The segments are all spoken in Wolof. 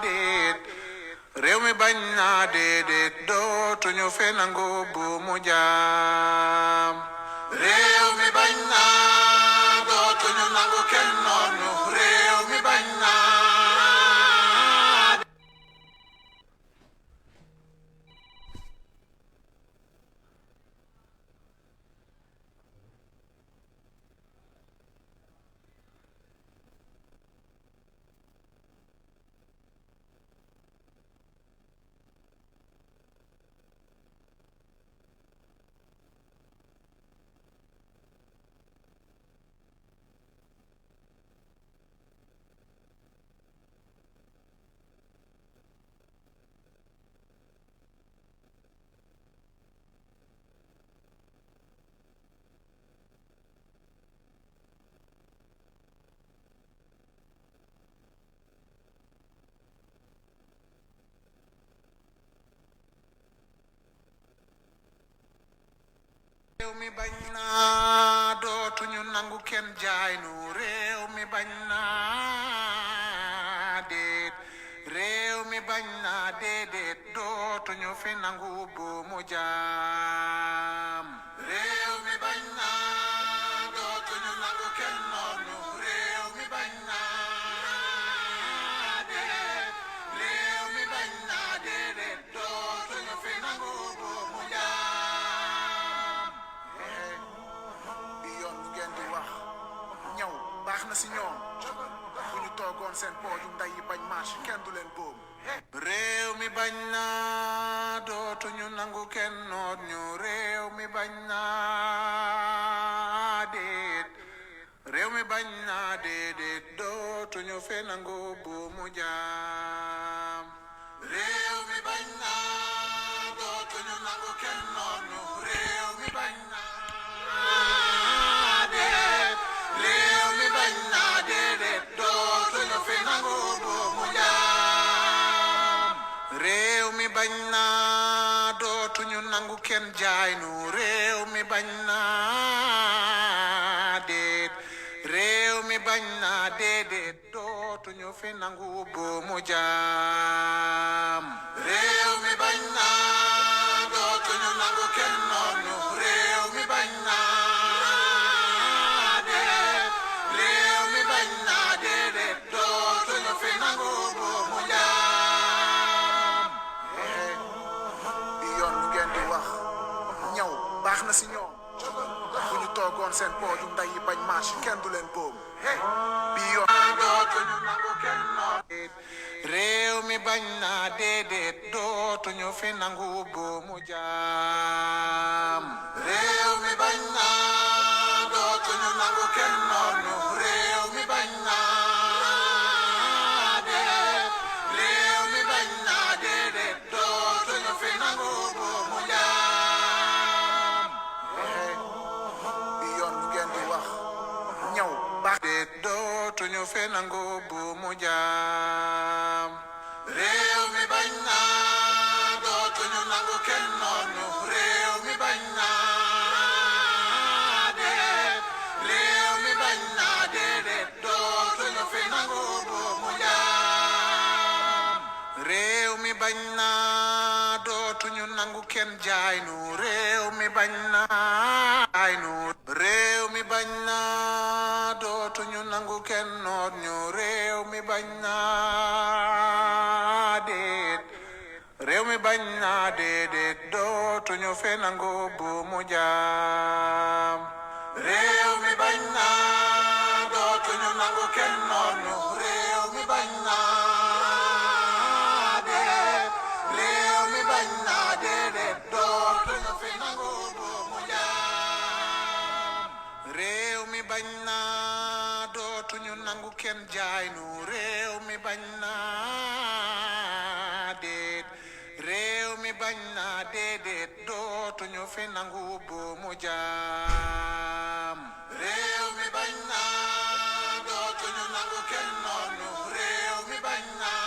déet réew mi bañ naa déedéet dootuñu fe nangu bu mu jaam réew mi bañ naa dootuñu nangu kenn noonu réew mi bañ naa réew mi bañ naa dootuñu nangu kenn jaay nu réew mi bañ naa déet réew mi bañ naa déedéet dootuñu fi nangu bu mu jaam réew mi bañ naa dootuñu nangu kenn noonu réew mi bañ naa déet réew mi bañ naa déedéet dootuñu fi nangu bu mu jaam bi yoon lu ngeen di wax ñaw baax na si ñoom bu ñu toogoon seen pooju nday yi bañ marche kenn du leen boom réew mi bañ naa dootuñu nangu kenn noot ñu réew mi bañ naa déet réew mi bañ naa déedéet dootuñu fe nangu bu mu jaam réew mi bañ naa dootuñu nangu kenn noot ñu réew mi bañ naa déet réew mi bañ naa déedéet dootuñu fi nangu bu mu jaam réew mi bañ naa dootuñu nangu kenn jaay nu réew mi bañ naa déet réew mi bañ naa déedéet dootuñu fi nangu bu mu jaam réew mi bañ naa dootuñu nangu kenn noonu réew mi bañ naa déet réew mi bañ naa déedéet dootuñu fi nangu bu mu jaam bi yoon lu ngeen di wax ñaw baax na si ñoom bu ñu toogoon seen pooju nday yi bañ marche kenn du leen boom bi yoon dootuñu nangu kenn noonu réew mi bañ naa déedéet dootuñu fi nangu bu mu jaam réew mi bañ naa dootuñu nangu kenn noonu réew mi bañ naa déet réew mi bañ naa déedéet dootuñu fi nangu bu mu jaam bi yoon lu ngeen di wax ñaw baax déet dootuñu fi nangu bu mu jaam réew mi bañ naa dootuñu nangu kenn noonu réew mi bañ naa déet réew mi bañ naa déedéet dootuñu fi nangu bu mu jaam réew mi bañ naa dootuñu nangu kenn jaay nu réew mi bañ naa jaay nu réew mi bañ naa dootuñu nangu kenn noot ñu réew mi bañ naa déet réew mi bañ naa déedéet dootuñu fe nangu bu mu jaam réew mi bañ naa dootuñu nangu kenn noonu réew mi bañ naa déet réew mi bañ naa déedéet dootuñu fi nangu bu mu jaam réew mi bañ naa dootuñu nangu kenn jaay nu réew mi bañ naa déet réew mi bañ naa déedéet dootuñu fi nangu bu mu jaam réew mi bañ naa dootuñu nangu kenn noonu réew mi bañ naa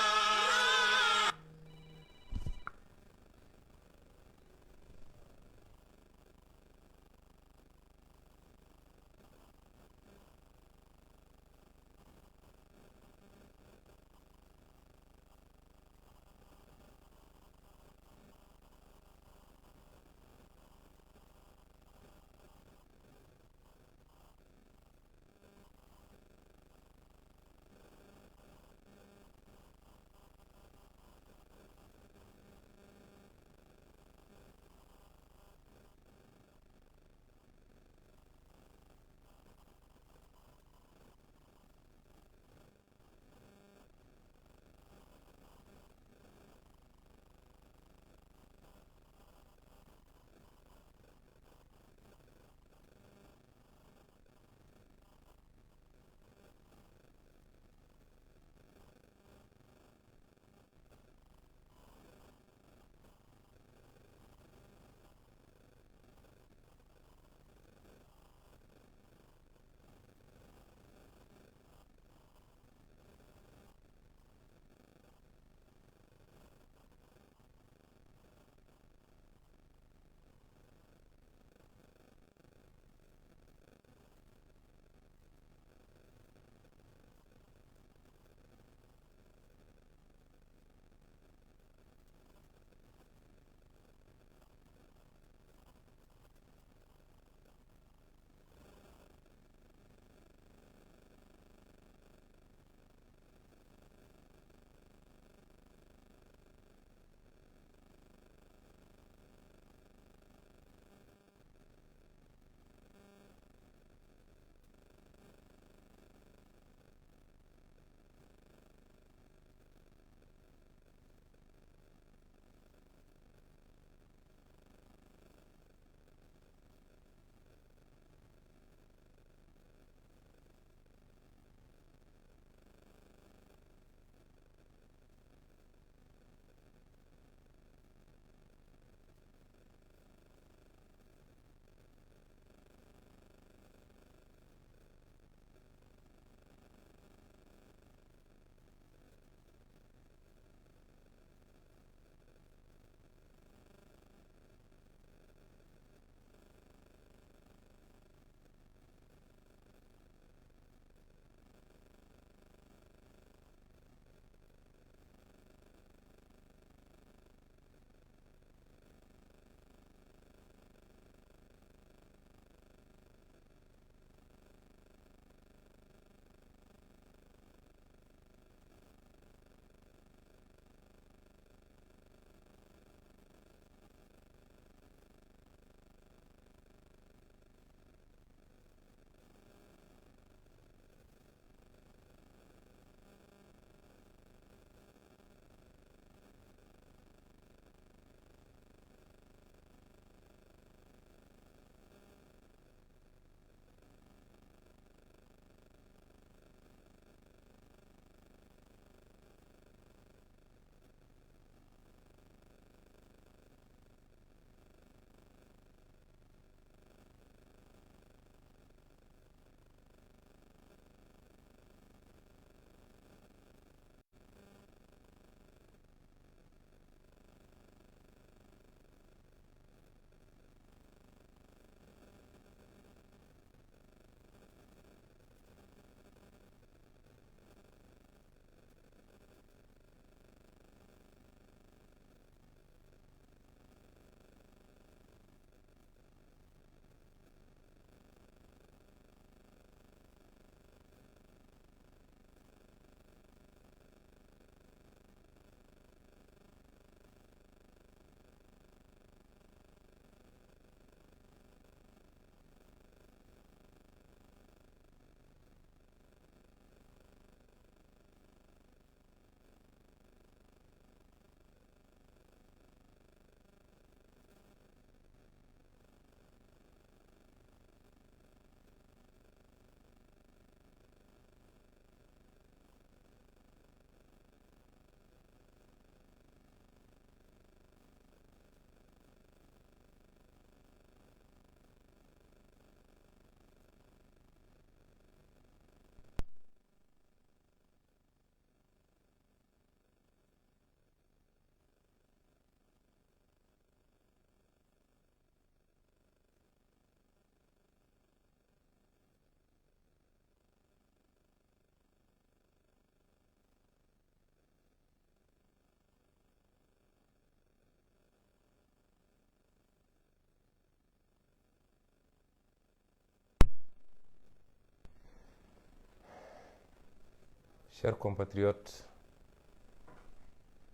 Chers compatriotes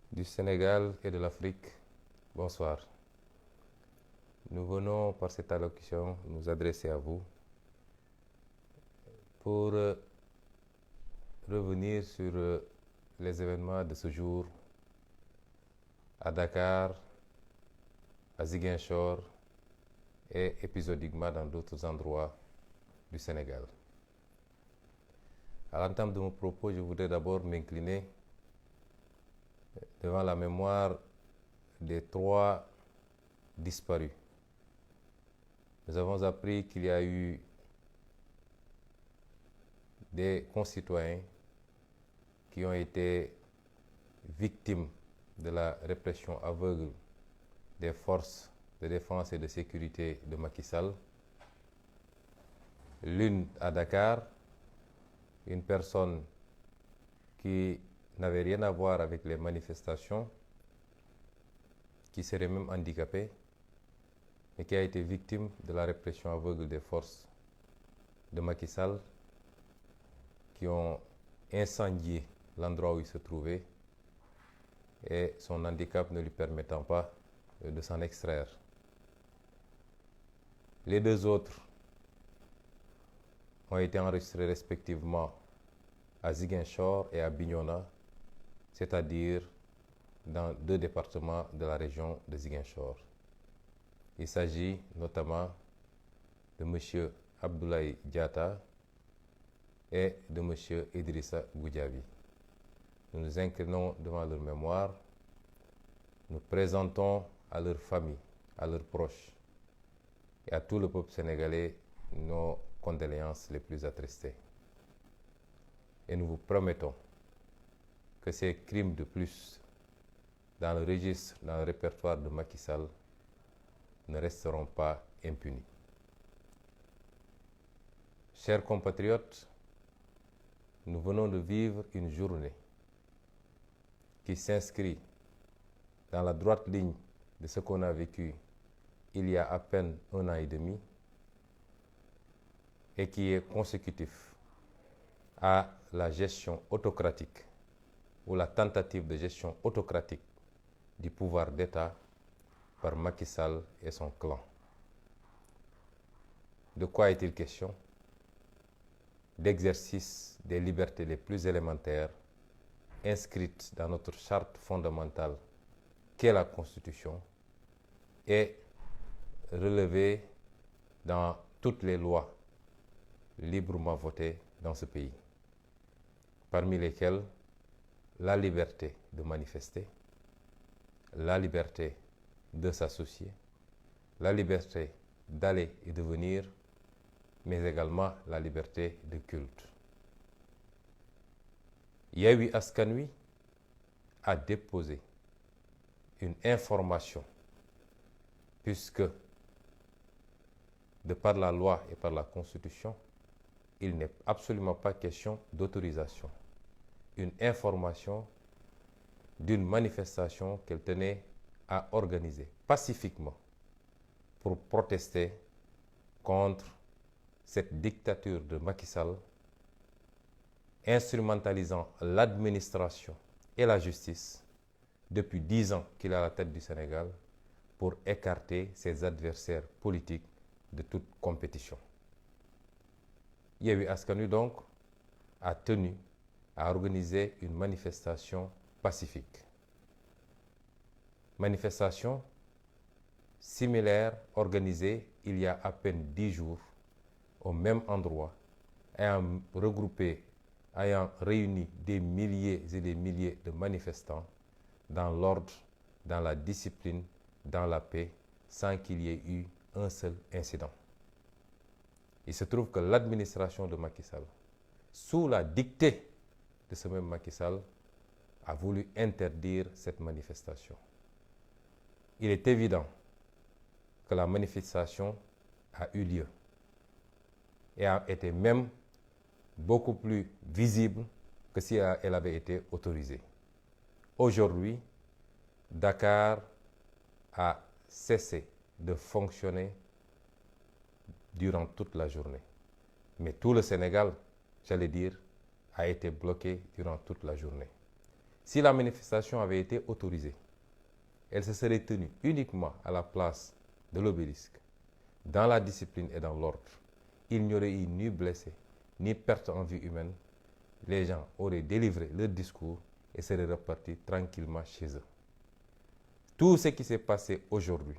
du Sénégal et de l'Afrique, bonsoir. Nous venons par cette allocution nous adresser à vous pour revenir sur les événements de ce jour à Dakar, à Ziguinchor et épisodiquement dans d'autres endroits du Sénégal. À l'entame de mon propos, je voudrais d'abord m'incliner devant la mémoire des 3 disparus. Nous avons appris qu'il y a eu des concitoyens qui ont été victimes de la répression aveugle des forces de défense et de sécurité de Macky Sall. L'une à Dakar, une personne qui n'avait rien à voir avec les manifestations, qui serait même handicapée, et qui a été victime de la répression aveugle des forces de Macky Sall, qui ont incendié l'endroit où il se trouvait, et son handicap ne lui permettant pas de s'en extraire. Les 2 autres ont été enregistrés respectivement à Ziguinchor et à Bignona, c'est-à-dire dans 2 départements de la région de Ziguinchor. Il s'agit notamment de M. Abdoulaye Diatta et de M. Idrissa Goudiaby. Nous nous inclinons devant leur mémoire, nous présentons à leurs familles, à leurs proches et à tout le peuple sénégalais nos condoléances les plus attristées. Et nous vous promettons que ces crimes de plus dans le registre, dans le répertoire de Macky Sall ne resteront pas impunis. Chers compatriotes, nous venons de vivre une journée qui s'inscrit dans la droite ligne de ce qu'on a vécu il y a à peine 1 an et demi et qui est consécutif à la gestion autocratique ou la tentative de gestion autocratique du pouvoir d'État par Macky Sall et son clan. De quoi est-il question? D'exercice des libertés les plus élémentaires inscrites dans notre charte fondamentale qu'est la Constitution et relevée dans toutes les lois librement votées dans ce pays, parmi lesquelles la liberté de manifester, la liberté de s'associer, la liberté d'aller et de venir, mais également la liberté de culte. Yewwi Askan Wi a déposé une information, puisque de par la loi et par la Constitution, il n'est absolument pas question d'autorisation. Une information d'une manifestation qu'elle tenait à organiser pacifiquement pour protester contre cette dictature de Macky Sall, instrumentalisant l'administration et la justice depuis 10 ans qu'il est à la tête du Sénégal pour écarter ses adversaires politiques de toute compétition. Yewwi Askan Wi donc a tenu à organiser une manifestation pacifique. Manifestation similaire organisée il y a à peine 10 jours au même endroit, ayant réuni des milliers et des milliers de manifestants dans l'ordre, dans la discipline, dans la paix, sans qu'il y ait eu un seul incident. Il se trouve que l'administration de Macky Sall, sous la dictée de ce même Macky Sall, a voulu interdire cette manifestation. Il est évident que la manifestation a eu lieu et a été même beaucoup plus visible que si elle avait été autorisée. Aujourd'hui, Dakar a cessé de fonctionner durant toute la journée. Mais tout le Sénégal, j'allais dire, a été bloquée durant toute la journée. Si la manifestation avait été autorisée, elle se serait tenue uniquement à la place de l'Obélisque, dans la discipline et dans l'ordre. Il n'y aurait eu ni blessés, ni perte en vie humaine. Les gens auraient délivré leur discours et seraient repartis tranquillement chez eux. Tout ce qui s'est passé aujourd'hui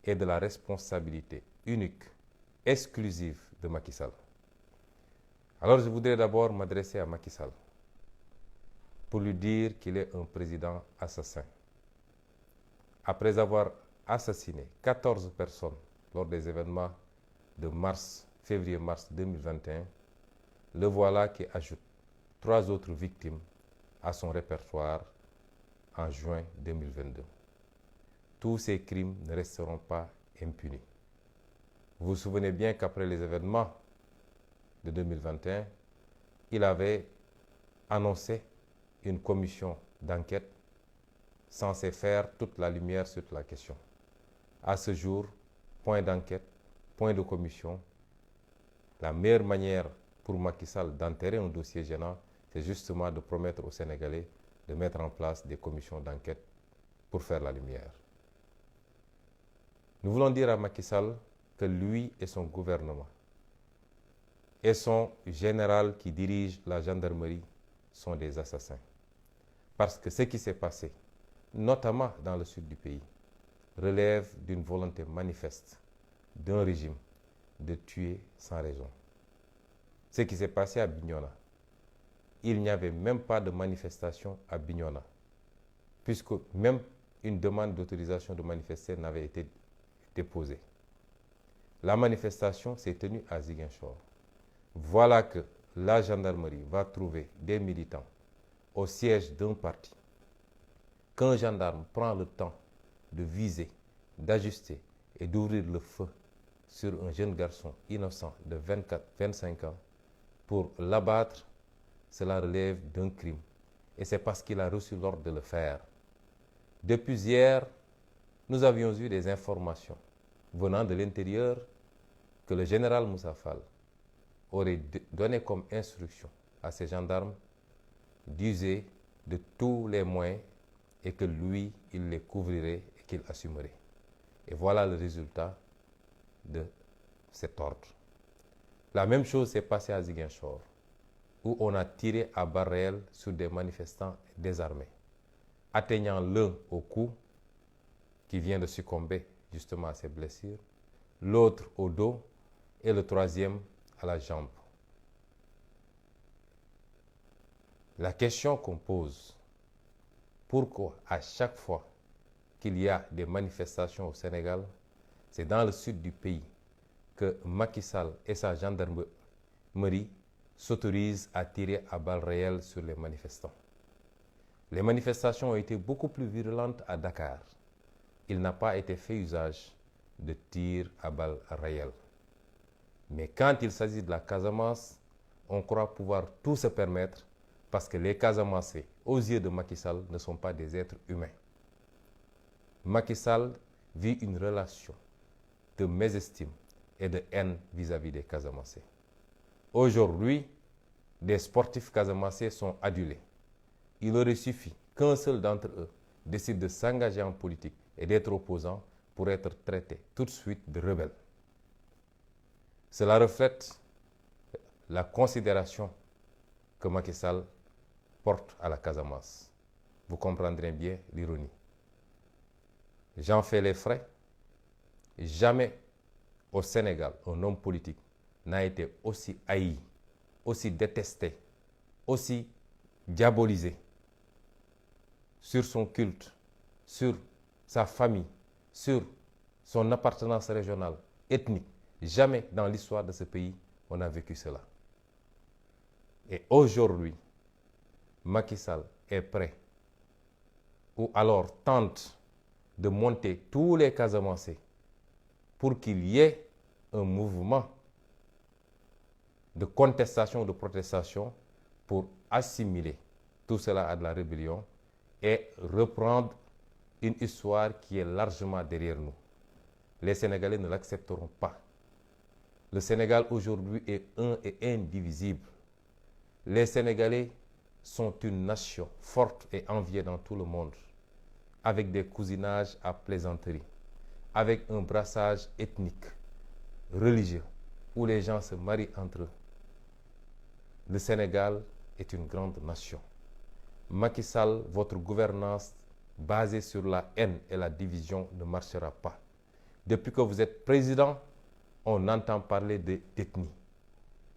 est de la responsabilité unique, exclusive de Macky Sall. Alors je voudrais d'abord m'adresser à Macky Sall pour lui dire qu'il est un président assassin. Après avoir assassiné 14 personnes lors des événements de février-mars 2021, le voilà qui ajoute 3 autres victimes à son répertoire en juin 2022. Tous ces crimes ne resteront pas impunis. Vous vous souvenez bien qu'après les événements de 2021, il avait annoncé une commission d'enquête censée faire toute la lumière sur la question. À ce jour, point d'enquête, point de commission. La meilleure manière pour Macky Sall d'enterrer un dossier gênant, c'est justement de promettre aux Sénégalais de mettre en place des commissions d'enquête pour faire la lumière. Nous voulons dire à Macky Sall que lui et son gouvernement et son général qui dirige la gendarmerie sont des assassins. Parce que ce qui s'est passé, notamment dans le sud du pays, relève d'une volonté manifeste d'un régime de tuer sans raison. Ce qui s'est passé à Bignona, il n'y avait même pas de manifestation à Bignona, puisque même une demande d'autorisation de manifester n'avait été déposée. La manifestation s'est tenue à Ziguinchor. Voilà que la gendarmerie va trouver des militants au siège d'un parti, qu'un gendarme prend le temps de viser, d'ajuster et d'ouvrir le feu sur un jeune garçon innocent de 24-25 ans pour l'abattre, cela relève d'un crime. Et c'est parce qu'il a reçu l'ordre de le faire. Depuis hier, nous avions eu des informations venant de l'intérieur que le général Moussa Fall aurait donné comme instruction à ses gendarmes d'user de tous les moyens et que lui, il les couvrirait et qu'il assumerait. Et voilà le résultat de cet ordre. La même chose s'est passée à Ziguinchor, où on a tiré à balles réelles sur des manifestants désarmés, atteignant l'un au cou, qui vient de succomber justement à ses blessures, l'autre au dos et le troisième à la jambe. La question qu'on pose, pourquoi à chaque fois qu'il y a des manifestations au Sénégal, c'est dans le sud du pays que Macky Sall et sa gendarmerie s'autorisent à tirer à balles réelles sur les manifestants. Les manifestations ont été beaucoup plus virulentes à Dakar. Il n'a pas été fait usage de tirs à balles réelles. Mais quand il s'agit de la Casamance, on croit pouvoir tout se permettre parce que les Casamancés, aux yeux de Macky Sall, ne sont pas des êtres humains. Macky Sall vit une relation de mésestime et de haine vis-à-vis des Casamancés. Aujourd'hui, des sportifs casamancés sont adulés. Il aurait suffi qu'un seul d'entre eux décide de s'engager en politique et d'être opposant pour être traité tout de suite de rebelle. Cela reflète la considération que Macky Sall porte à la Casamance. Vous comprendrez bien l'ironie. J'en fais les frais. Jamais au Sénégal, un homme politique n'a été aussi haï, aussi détesté, aussi diabolisé sur son culte, sur sa famille, sur son appartenance régionale, ethnique. Jamais dans l'histoire de ce pays, on a vécu cela. Et aujourd'hui, Macky Sall est prêt, ou alors tente de monter tous les Casamancés pour qu'il y ait un mouvement de contestation, de protestation pour assimiler tout cela à de la rébellion et reprendre une histoire qui est largement derrière nous. Les Sénégalais ne l'accepteront pas. Le Sénégal aujourd'hui est un et indivisible. Les Sénégalais sont une nation forte et enviée dans tout le monde, avec des cousinages à plaisanterie, avec un brassage ethnique, religieux, où les gens se marient entre eux. Le Sénégal est une grande nation. Macky Sall, votre gouvernance basée sur la haine et la division ne marchera pas. Depuis que vous êtes président, on entend parler d'ethnie.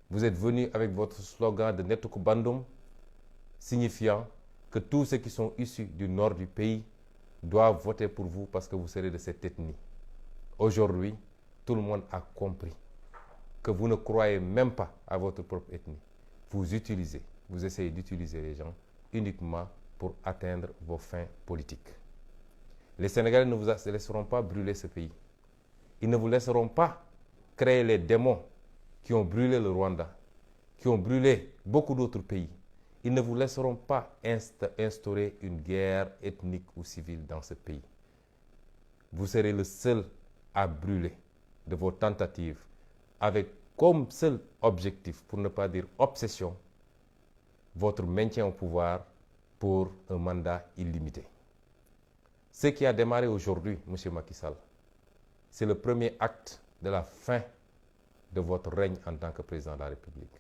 Vous êtes venu avec votre slogan de Netuku Bandum, signifiant que tous ceux qui sont issus du nord du pays doivent voter pour vous parce que vous serez de cette ethnie. Aujourd'hui, tout le monde a compris que vous ne croyez même pas à votre propre ethnie. Vous essayez d'utiliser les gens uniquement pour atteindre vos fins politiques. Les Sénégalais ne vous laisseront pas brûler ce pays. Ils ne vous laisseront pas créer les démons qui ont brûlé le Rwanda, qui ont brûlé beaucoup d'autres pays. Ils ne vous laisseront pas instaurer une guerre ethnique ou civile dans ce pays. Vous serez le seul à brûler de vos tentatives avec comme seul objectif, pour ne pas dire obsession, votre maintien au pouvoir pour un mandat illimité. Ce qui a démarré aujourd'hui, M. Macky Sall, c'est le premier acte de la fin de votre règne en tant que président de la République.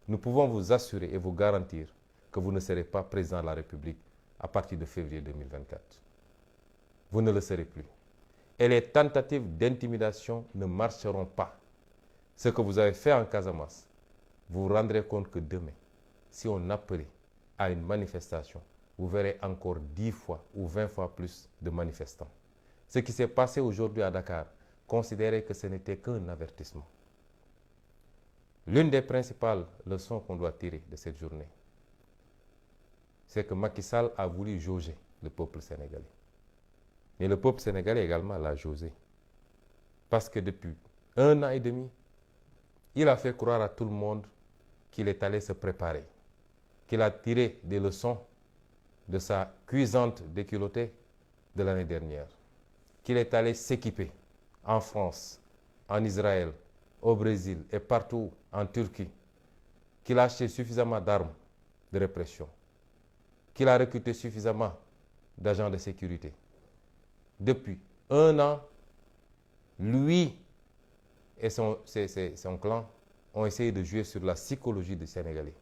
Nous pouvons vous assurer et vous garantir que vous ne serez pas président de la République à partir de février 2024. Vous ne le serez plus. Et les tentatives d'intimidation ne marcheront pas. Ce que vous avez fait en Casamance, vous vous rendrez compte que demain, si on appelait à une manifestation, vous verrez encore 10 fois ou 20 fois plus de manifestants. Ce qui s'est passé aujourd'hui à Dakar, considérez que ce n'était qu'un avertissement. L'une des principales leçons qu'on doit tirer de cette journée, c'est que Macky Sall a voulu jauger le peuple sénégalais. Mais le peuple sénégalais également l'a jaugé. Parce que depuis 1 an et demi, il a fait croire à tout le monde qu'il est allé se préparer, qu'il a tiré des leçons de sa cuisante déculottée de l'année dernière, qu'il est allé s'équiper en France, en Israël, au Brésil et partout en Turquie, qu'il a acheté suffisamment d'armes de répression, qu'il a recruté suffisamment d'agents de sécurité. Depuis 1 an, lui et son clan ont essayé de jouer sur la psychologie des Sénégalais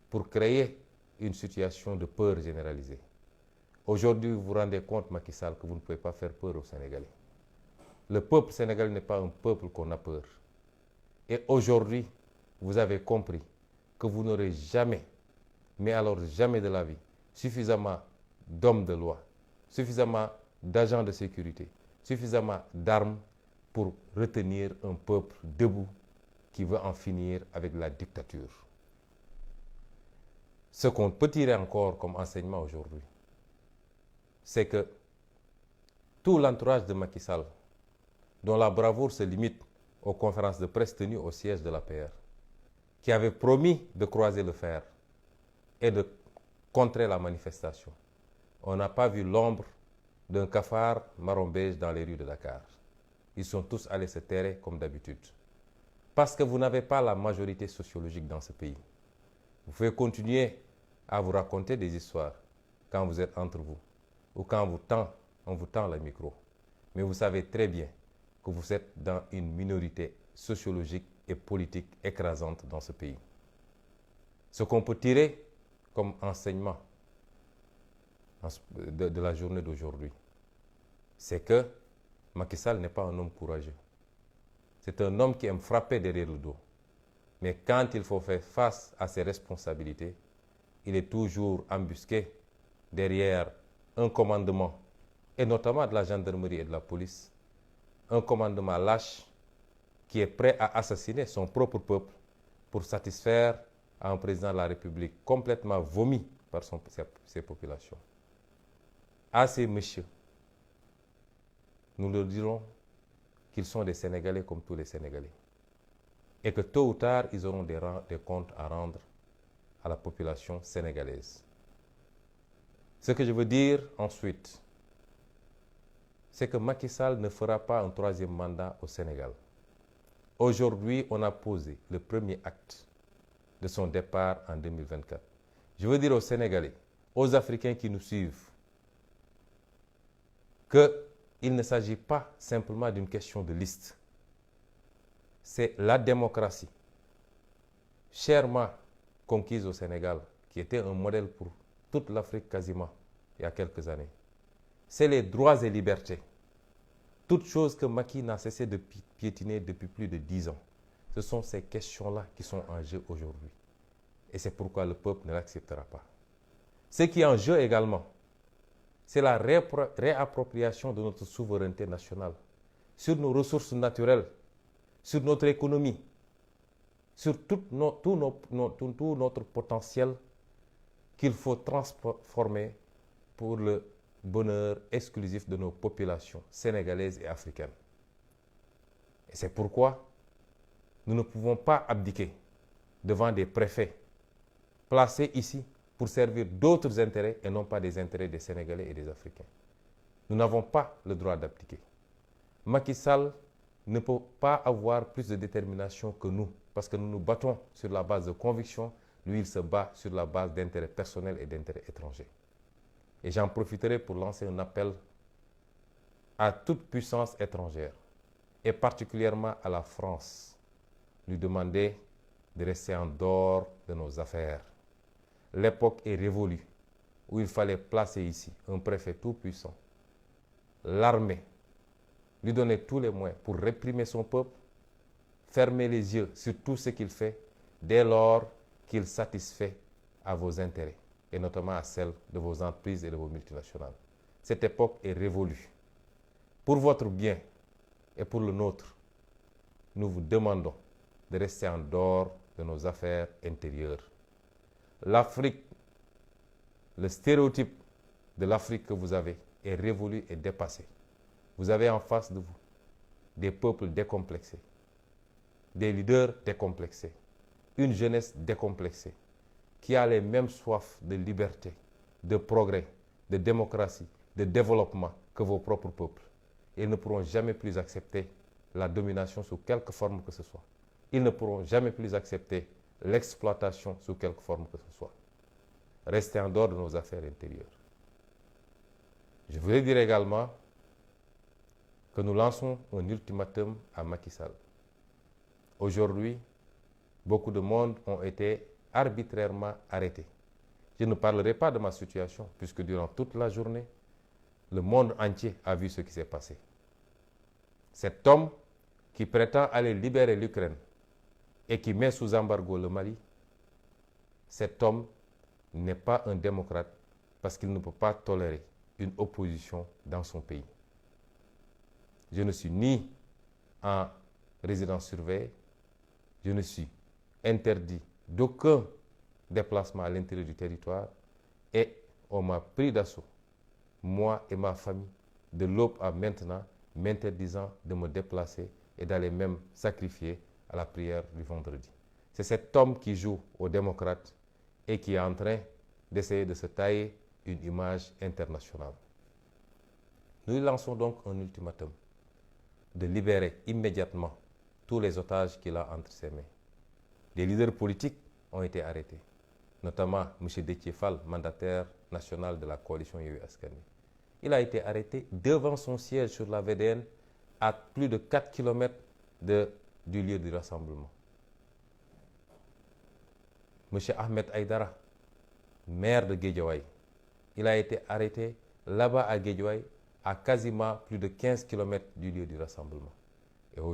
pour créer une situation de peur généralisée. Aujourd'hui, vous vous rendez compte, Macky Sall, que vous ne pouvez pas faire peur aux Sénégalais. Le peuple sénégalais n'est pas un peuple qu'on a peur. Et aujourd'hui, vous avez compris que vous n'aurez jamais, mais alors jamais de la vie, suffisamment d'hommes de loi, suffisamment d'agents de sécurité, suffisamment d'armes pour retenir un peuple debout qui veut en finir avec la dictature. Ce qu'on peut tirer encore comme enseignement aujourd'hui, c'est que tout l'entourage de Macky Sall, dont la bravoure se limite aux conférences de presse tenues au siège de l'APR, qui avait promis de croiser le fer et de contrer la manifestation, on n'a pas vu l'ombre d'un cafard marron beige dans les rues de Dakar. Ils sont tous allés se terrer comme d'habitude. Parce que vous n'avez pas la majorité sociologique dans ce pays. Vous pouvez continuer à vous raconter des histoires quand vous êtes entre vous ou quand on vous tend le micro. Mais vous savez très bien que vous êtes dans une minorité sociologique et politique écrasante dans ce pays. Ce qu'on peut tirer comme enseignement de la journée d'aujourd'hui, c'est que Macky Sall n'est pas un homme courageux. C'est un homme qui aime frapper derrière le dos. Mais quand il faut faire face à ses responsabilités, il est toujours embusqué derrière un commandement, et notamment de la gendarmerie et de la police, un commandement lâche qui est prêt à assassiner son propre peuple pour satisfaire à un président de la République complètement vomi par ses populations. À ces messieurs, nous leur dirons qu'ils sont des Sénégalais comme tous les Sénégalais et que tôt ou tard, ils auront des comptes à rendre à la population sénégalaise. Ce que je veux dire ensuite, c'est que Macky Sall ne fera pas un 3e mandat au Sénégal. Aujourd'hui, on a posé le premier acte de son départ en 2024. Je veux dire aux Sénégalais, aux Africains qui nous suivent, qu'il ne s'agit pas simplement d'une question de liste. C'est la démocratie, chèrement conquise au Sénégal, qui était un modèle pour toute l'Afrique quasiment il y a quelques années. C'est les droits et libertés. Toutes choses que Macky n'a cessé de piétiner depuis plus de 10 ans. Ce sont ces questions-là qui sont en jeu aujourd'hui. Et c'est pourquoi le peuple ne l'acceptera pas. Ce qui est en jeu également, c'est la réappropriation de notre souveraineté nationale sur nos ressources naturelles, sur notre économie, sur tout notre potentiel qu'il faut transformer pour le bonheur exclusif de nos populations sénégalaises et africaines. Et c'est pourquoi nous ne pouvons pas abdiquer devant des préfets placés ici pour servir d'autres intérêts et non pas des intérêts des Sénégalais et des Africains. Nous n'avons pas le droit d'abdiquer. Macky Sall ne peut pas avoir plus de détermination que nous parce que nous nous battons sur la base de convictions. Lui, il se bat sur la base d'intérêts personnels et d'intérêts étrangers. Et j'en profiterai pour lancer un appel à toute puissance étrangère, et particulièrement à la France, lui demander de rester en dehors de nos affaires. L'époque est révolue où il fallait placer ici un préfet tout-puissant, l'armée, lui donner tous les moyens pour réprimer son peuple, fermer les yeux sur tout ce qu'il fait dès lors qu'il satisfait à vos intérêts, et notamment à celles de vos entreprises et de vos multinationales. Cette époque est révolue. Pour votre bien et pour le nôtre, nous vous demandons de rester en dehors de nos affaires intérieures. L'Afrique, le stéréotype de l'Afrique que vous avez est révolu et dépassé. Vous avez en face de vous des peuples décomplexés, des leaders décomplexés, une jeunesse décomplexée, qui a les mêmes soifs de liberté, de progrès, de démocratie, de développement que vos propres peuples. Ils ne pourront jamais plus accepter la domination sous quelque forme que ce soit. Ils ne pourront jamais plus accepter l'exploitation sous quelque forme que ce soit. Restez en dehors de nos affaires intérieures. Je voulais dire également que nous lançons un ultimatum à Macky Sall. Aujourd'hui, beaucoup de monde ont été arbitrairement arrêtés. Je ne parlerai pas de ma situation, puisque durant toute la journée, le monde entier a vu ce qui s'est passé. Cet homme qui prétend aller libérer l'Ukraine et qui met sous embargo le Mali, cet homme n'est pas un démocrate parce qu'il ne peut pas tolérer une opposition dans son pays. Je ne suis ni en résidence surveillée, je ne suis interdit d'aucun déplacement à l'intérieur du territoire et on m'a pris d'assaut, moi et ma famille, de l'aube à maintenant, m'interdisant de me déplacer et d'aller même sacrifier à la prière du vendredi. C'est cet homme qui joue aux démocrates et qui est en train d'essayer de se tailler une image internationale. Nous lui lançons donc un ultimatum de libérer immédiatement tous les otages qu'il a entre ses mains. Des leaders politiques ont été arrêtés, notamment M. Déthié Fall, mandataire national de la coalition Yewwi Askan Wi. Il a été arrêté devant son siège sur la VDN à plus de 4 km du lieu du rassemblement. M. Ahmed Aïdara, maire de Guédiawaye, il a été arrêté là-bas à Guédiawaye à quasiment plus de 15 km du lieu du rassemblement. Et au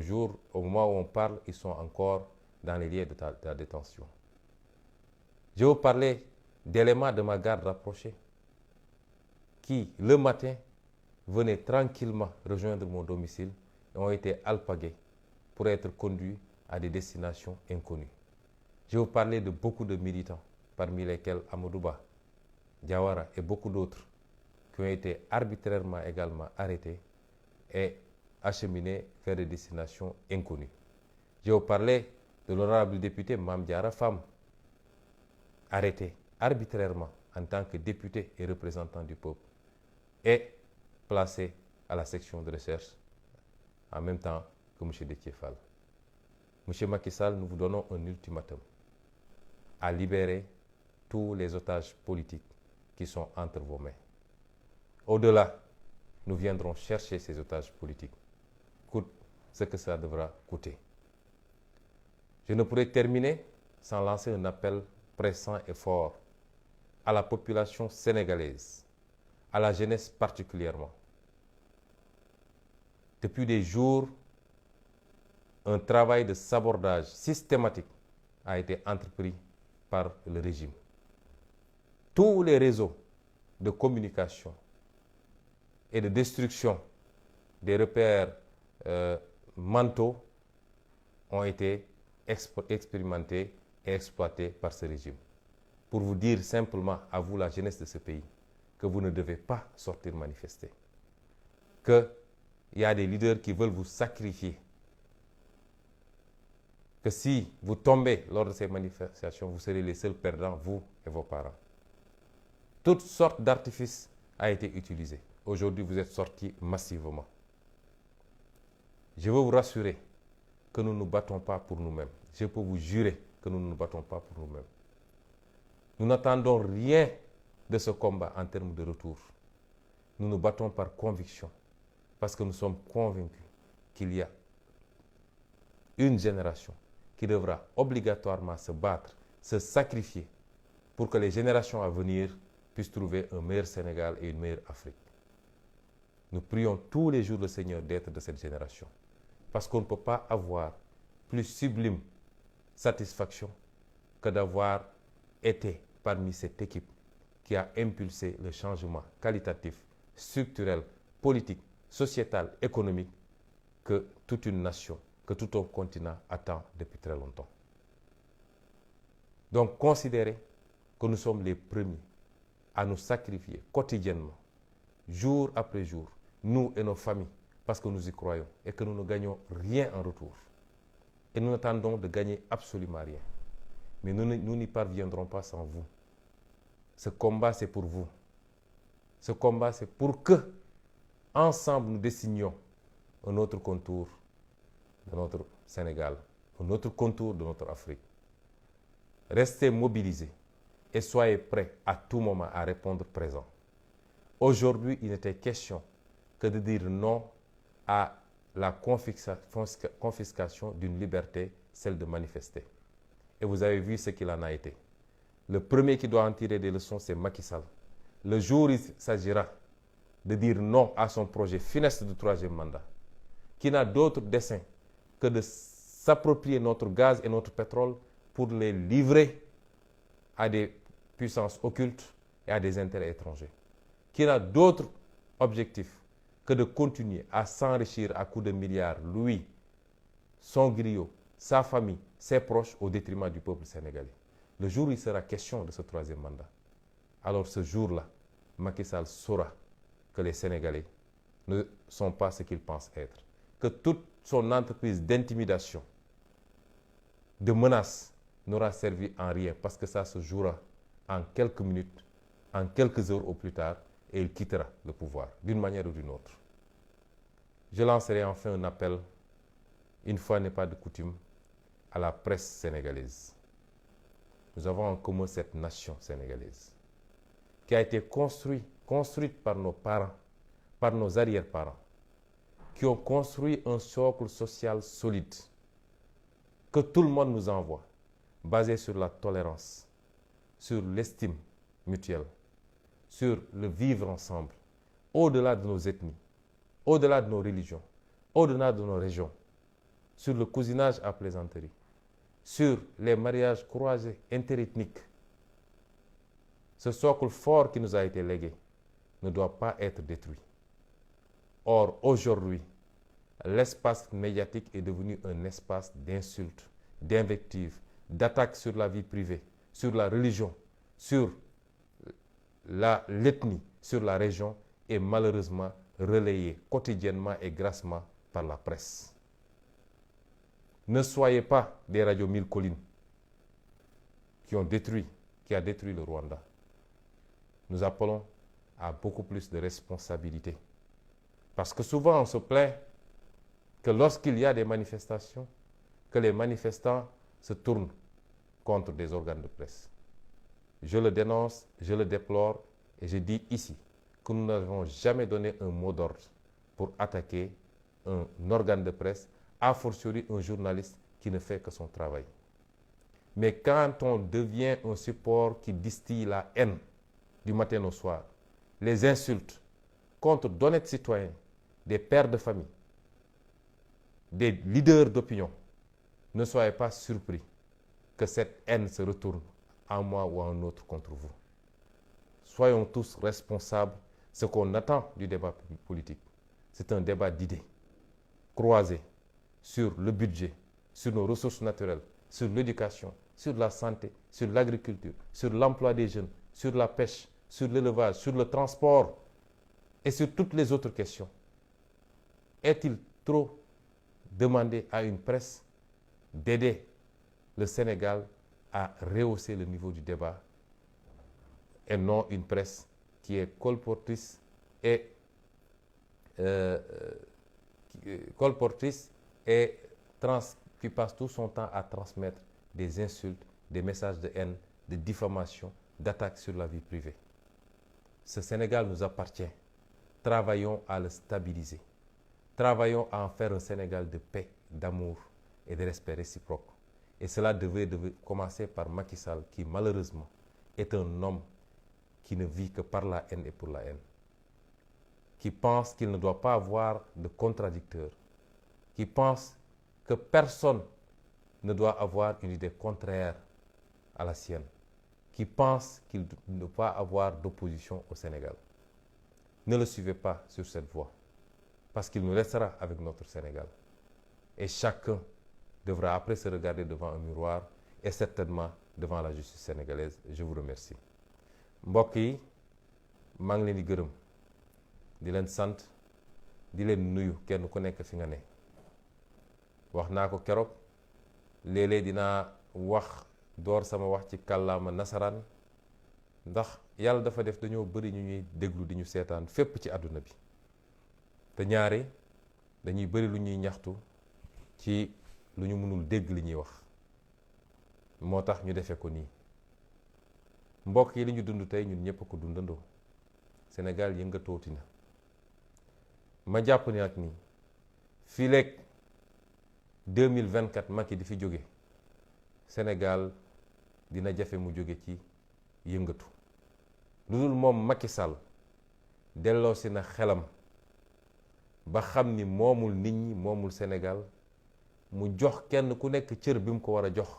moment où on parle, ils sont encore dans les lieux de la détention. Je vais vous parler d'éléments de ma garde rapprochée qui, le matin, venaient tranquillement rejoindre mon domicile et ont été alpagués pour être conduits à des destinations inconnues. Je vais vous parler de beaucoup de militants, parmi lesquels Amadouba, Diawara et beaucoup d'autres, qui ont été arbitrairement également arrêtés et acheminés vers des destinations inconnues. Je vais vous parler de l'honorable député Mame Diarra Fam, arrêté arbitrairement en tant que député et représentant du peuple et placé à la section de recherche en même temps que M. Déthié Fall. M. Macky Sall, nous vous donnons un ultimatum. à libérer tous les otages politiques qui sont entre vos mains. Au-delà, nous viendrons chercher ces otages politiques, coûte ce que ça devra coûter. Je ne pourrais terminer sans lancer un appel pressant et fort à la population sénégalaise, à la jeunesse particulièrement. Depuis des jours, un travail de sabordage systématique a été entrepris par le régime. Tous les réseaux de communication et de destruction des repères mentaux ont été expérimentés et exploités par ce régime. Pour vous dire simplement, à vous la jeunesse de ce pays, que vous ne devez pas sortir manifester. Qu'il y a des leaders qui veulent vous sacrifier. Que si vous tombez lors de ces manifestations, vous serez les seuls perdants, vous et vos parents. Toutes sortes d'artifices ont été utilisés. Aujourd'hui, vous êtes sortis massivement. Je veux vous rassurer que nous ne nous battons pas pour nous-mêmes. Je peux vous jurer que nous ne nous battons pas pour nous-mêmes. Nous n'attendons rien de ce combat en termes de retour. Nous nous battons par conviction, parce que nous sommes convaincus qu'il y a une génération qui devra obligatoirement se battre, se sacrifier, pour que les générations à venir puissent trouver un meilleur Sénégal et une meilleure Afrique. Nous prions tous les jours le Seigneur d'être de cette génération, parce qu'on ne peut pas avoir plus sublime satisfaction que d'avoir été parmi cette équipe qui a impulsé le changement qualitatif, structurel, politique, sociétal, économique que toute une nation, que tout un continent attend depuis très longtemps. Donc, considérez que nous sommes les premiers à nous sacrifier quotidiennement, jour après jour, nous et nos familles, parce que nous y croyons et que nous ne gagnons rien en retour. Et nous attendons de gagner absolument rien. Mais nous n'y parviendrons pas sans vous. Ce combat, c'est pour vous. Ce combat, c'est pour que, ensemble, nous dessinions un autre contour de notre Sénégal, un autre contour de notre Afrique. Restez mobilisés et soyez prêts à tout moment à répondre présent. Aujourd'hui, il n'était question que de dire non à la confiscation d'une liberté, celle de manifester. Et vous avez vu ce qu'il en a été. Le premier qui doit en tirer des leçons, c'est Macky Sall. Le jour où il s'agira de dire non à son projet funeste de troisième mandat, qui n'a d'autre dessein que de s'approprier notre gaz et notre pétrole pour les livrer à des puissances occultes et à des intérêts étrangers, qui n'a d'autre objectif que de continuer à s'enrichir à coups de milliards, lui, son griot, sa famille, ses proches, au détriment du peuple sénégalais. Le jour où il sera question de ce troisième mandat, alors ce jour-là, Macky Sall saura que les Sénégalais ne sont pas ce qu'ils pensent être. Que toute son entreprise d'intimidation, de menace, n'aura servi en rien, parce que ça se jouera en quelques minutes, en quelques heures au plus tard, et il quittera le pouvoir, d'une manière ou d'une autre. Je lancerai enfin un appel, une fois n'est pas de coutume, à la presse sénégalaise. Nous avons en commun cette nation sénégalaise, qui a été construite par nos parents, par nos arrière-parents, qui ont construit un socle social solide, que tout le monde nous envoie, basé sur la tolérance, sur l'estime mutuelle, sur le vivre ensemble, au-delà de nos ethnies, au-delà de nos religions, au-delà de nos régions, sur le cousinage à plaisanterie, sur les mariages croisés interethniques. Ce socle fort qui nous a été légué ne doit pas être détruit. Or, aujourd'hui, l'espace médiatique est devenu un espace d'insultes, d'invectives, d'attaques sur la vie privée, sur la religion, sur l'ethnie, sur la région, et malheureusement relayé quotidiennement et grassement par la presse. Ne soyez pas des radios mille collines qui a détruit le Rwanda. Nous appelons à beaucoup plus de responsabilité. Parce que souvent on se plaint que lorsqu'il y a des manifestations, que les manifestants se tournent contre des organes de presse. Je le dénonce, je le déplore et je dis ici que nous n'avons jamais donné un mot d'ordre pour attaquer un organe de presse, a fortiori un journaliste qui ne fait que son travail. Mais quand on devient un support qui distille la haine du matin au soir, les insultes contre d'honnêtes citoyens, des pères de famille, des leaders d'opinion, ne soyez pas surpris que cette haine se retourne en moi ou en un autre contre vous. Soyons tous responsables. Ce qu'on attend du débat politique, c'est un débat d'idées croisées sur le budget, sur nos ressources naturelles, sur l'éducation, sur la santé, sur l'agriculture, sur l'emploi des jeunes, sur la pêche, sur l'élevage, sur le transport et sur toutes les autres questions. Est-il trop demandé à une presse d'aider le Sénégal à rehausser le niveau du débat et non une presse qui est colportrice et qui passe tout son temps à transmettre des insultes, des messages de haine, de diffamation, d'attaques sur la vie privée. Ce Sénégal nous appartient. Travaillons à le stabiliser. Travaillons à en faire un Sénégal de paix, d'amour et de respect réciproque. Et cela devait commencer par Macky Sall, qui malheureusement est un homme qui ne vit que par la haine et pour la haine, qui pense qu'il ne doit pas avoir de contradicteur, qui pense que personne ne doit avoir une idée contraire à la sienne, qui pense qu'il ne doit pas avoir d'opposition au Sénégal. Ne le suivez pas sur cette voie, parce qu'il nous laissera avec notre Sénégal. Et chacun devra après se regarder devant un miroir et certainement devant la justice sénégalaise. Je vous remercie. mbokk yi maa ngi leen di gërëm di leen sant di leen nuyu kenn ku nekk fi nga ne wax naa ko keroog léeg-léeg dinaa wax door sama wax ci kàllaama nasaraan ndax yàlla dafa def dañoo bëri ñu ñuy déglu di ñu seetaan fépp ci àdduna bi te ñaare dañuy bëri lu ñuy ñaxtu ci lu ñu mënul dégg li ñuy wax moo tax ñu defee ko nii mbokk yi li ñu dund tey ñun ñëpp ko dundandoo Sénégal yëngatooti na ma jàpp ni nag ni fii leeg 2024 Macky di fi jóge Sénégal dina jafe mu jóge ci yëngatu lu dul moom Macky Sall delloosi na xelam ba xam ni moomul nit ñi moomul Sénégal mu jox kenn ku nekk cër bi mu ko war a jox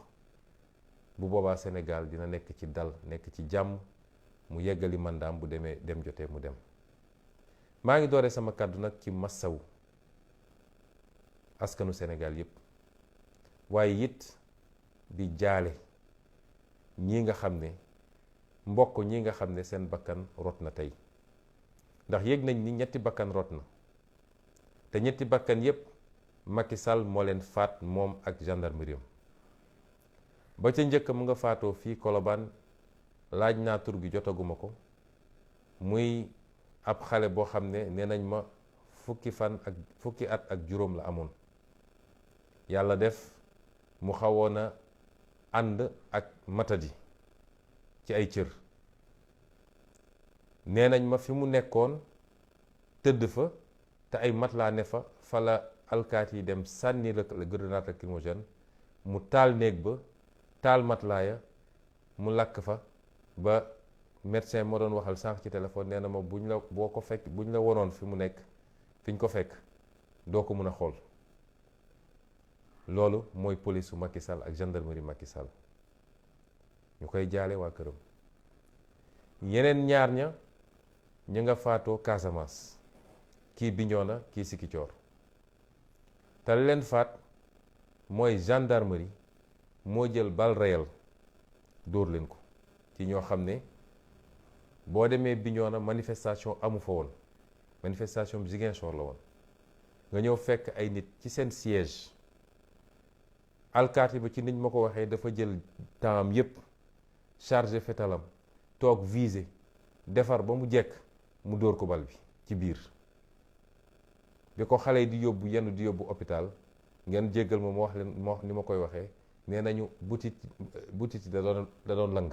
bu boobaa Sénégal dina nekk ci dal nekk ci jàmm mu yeggali mandaam bu demee dem jotee mu dem maa ngi dooree sama kàddu nag ci massawu askanu Sénégal yépp waaye it di jaale ñi nga xam ne mbokk ñi nga xam ne seen bakkan rot na tey ndax yëg nañ ni ñetti bakkan rot na te ñetti bakkan yépp Macky Sall moo leen faat moom ak gendarmerie ba ca njëkk mu nga faatoo fii Colobane laaj naa tur gi jotaguma ko muy ab xale boo xam ne nee nañ ma fukki at ak juróom la amoon yàlla def mu xawoon a ànd ak matadi ci ay cër nee nañ ma fi mu nekkoon tëdd fa te ay matelas ne fa la alkaati yi dem sànni la grenade lacrymogène mu taal néeg ba taal matelas ya mu lakk fa ba médecin moo doon waxal sànq ci téléphone nee na ma buñ la wonoon fi mu nekk fi ñu ko fekk doo ko mën a xool loolu mooy police su Macky Sall ak gendarmerie Macky Sall ñu koy jaale waa këram yeneen ñaar ña ñu nga faatoo Casamance kii Bignona kii Ziguinchor te leen faat mooy gendarmerie moo jël balle réelle dóor leen ko ci ñoo xam ne boo demee Bignona manifestation amu fa woon manifestation bi Ziguinchor la woon nga ñëw fekk ay nit ci seen siège alkaati ba ci niñ ma ko waxee dafa jël temps yépp chargé fetalam toog visé defar ba mu jekk mu dóor ko bal bi ci biir bi ko xale yi di yóbbu yenn di yóbbu hôpital ngeen jéggal ma wax leen ni ma koy waxee nee nañu butit yi da doon lang.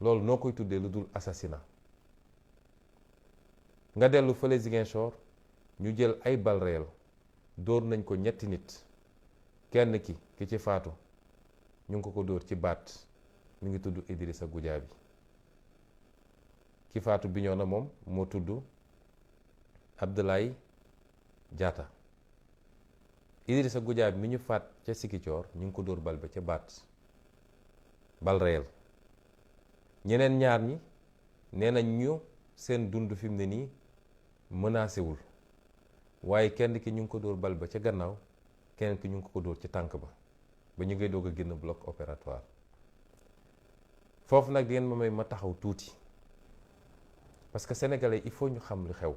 loolu noo koy tuddee lu dul assassinat. nga dellu fële Ziguinchor ñu jël ay bal réel dóor nañ ko 3 nit, kenn ki ci faatu ñu ngi ko dóor ci baat, mi ngi tudd Idrissa Goudiaby. ki faatu Bignona moom moo tudd Abdoulaye Diatta. Idrissa Goudiaby mi ñu faat ca Ziguinchor ñu ngi ko dóor bal ba ca baat, bal réel. ñeneen ñaar ñi nee nañ ñu seen dund fi mu ne nii menacé wul, waaye kenn ki ñu ngi ko dóor bal ba ca gannaaw, keneen ki ñu ngi ko dóor ci tànk ba ñu ngay doog a génn bloc opératoire. foofu nag di ngeen ma may ma taxaw tuuti parce que sénégalais il faut ñu xam lu xew.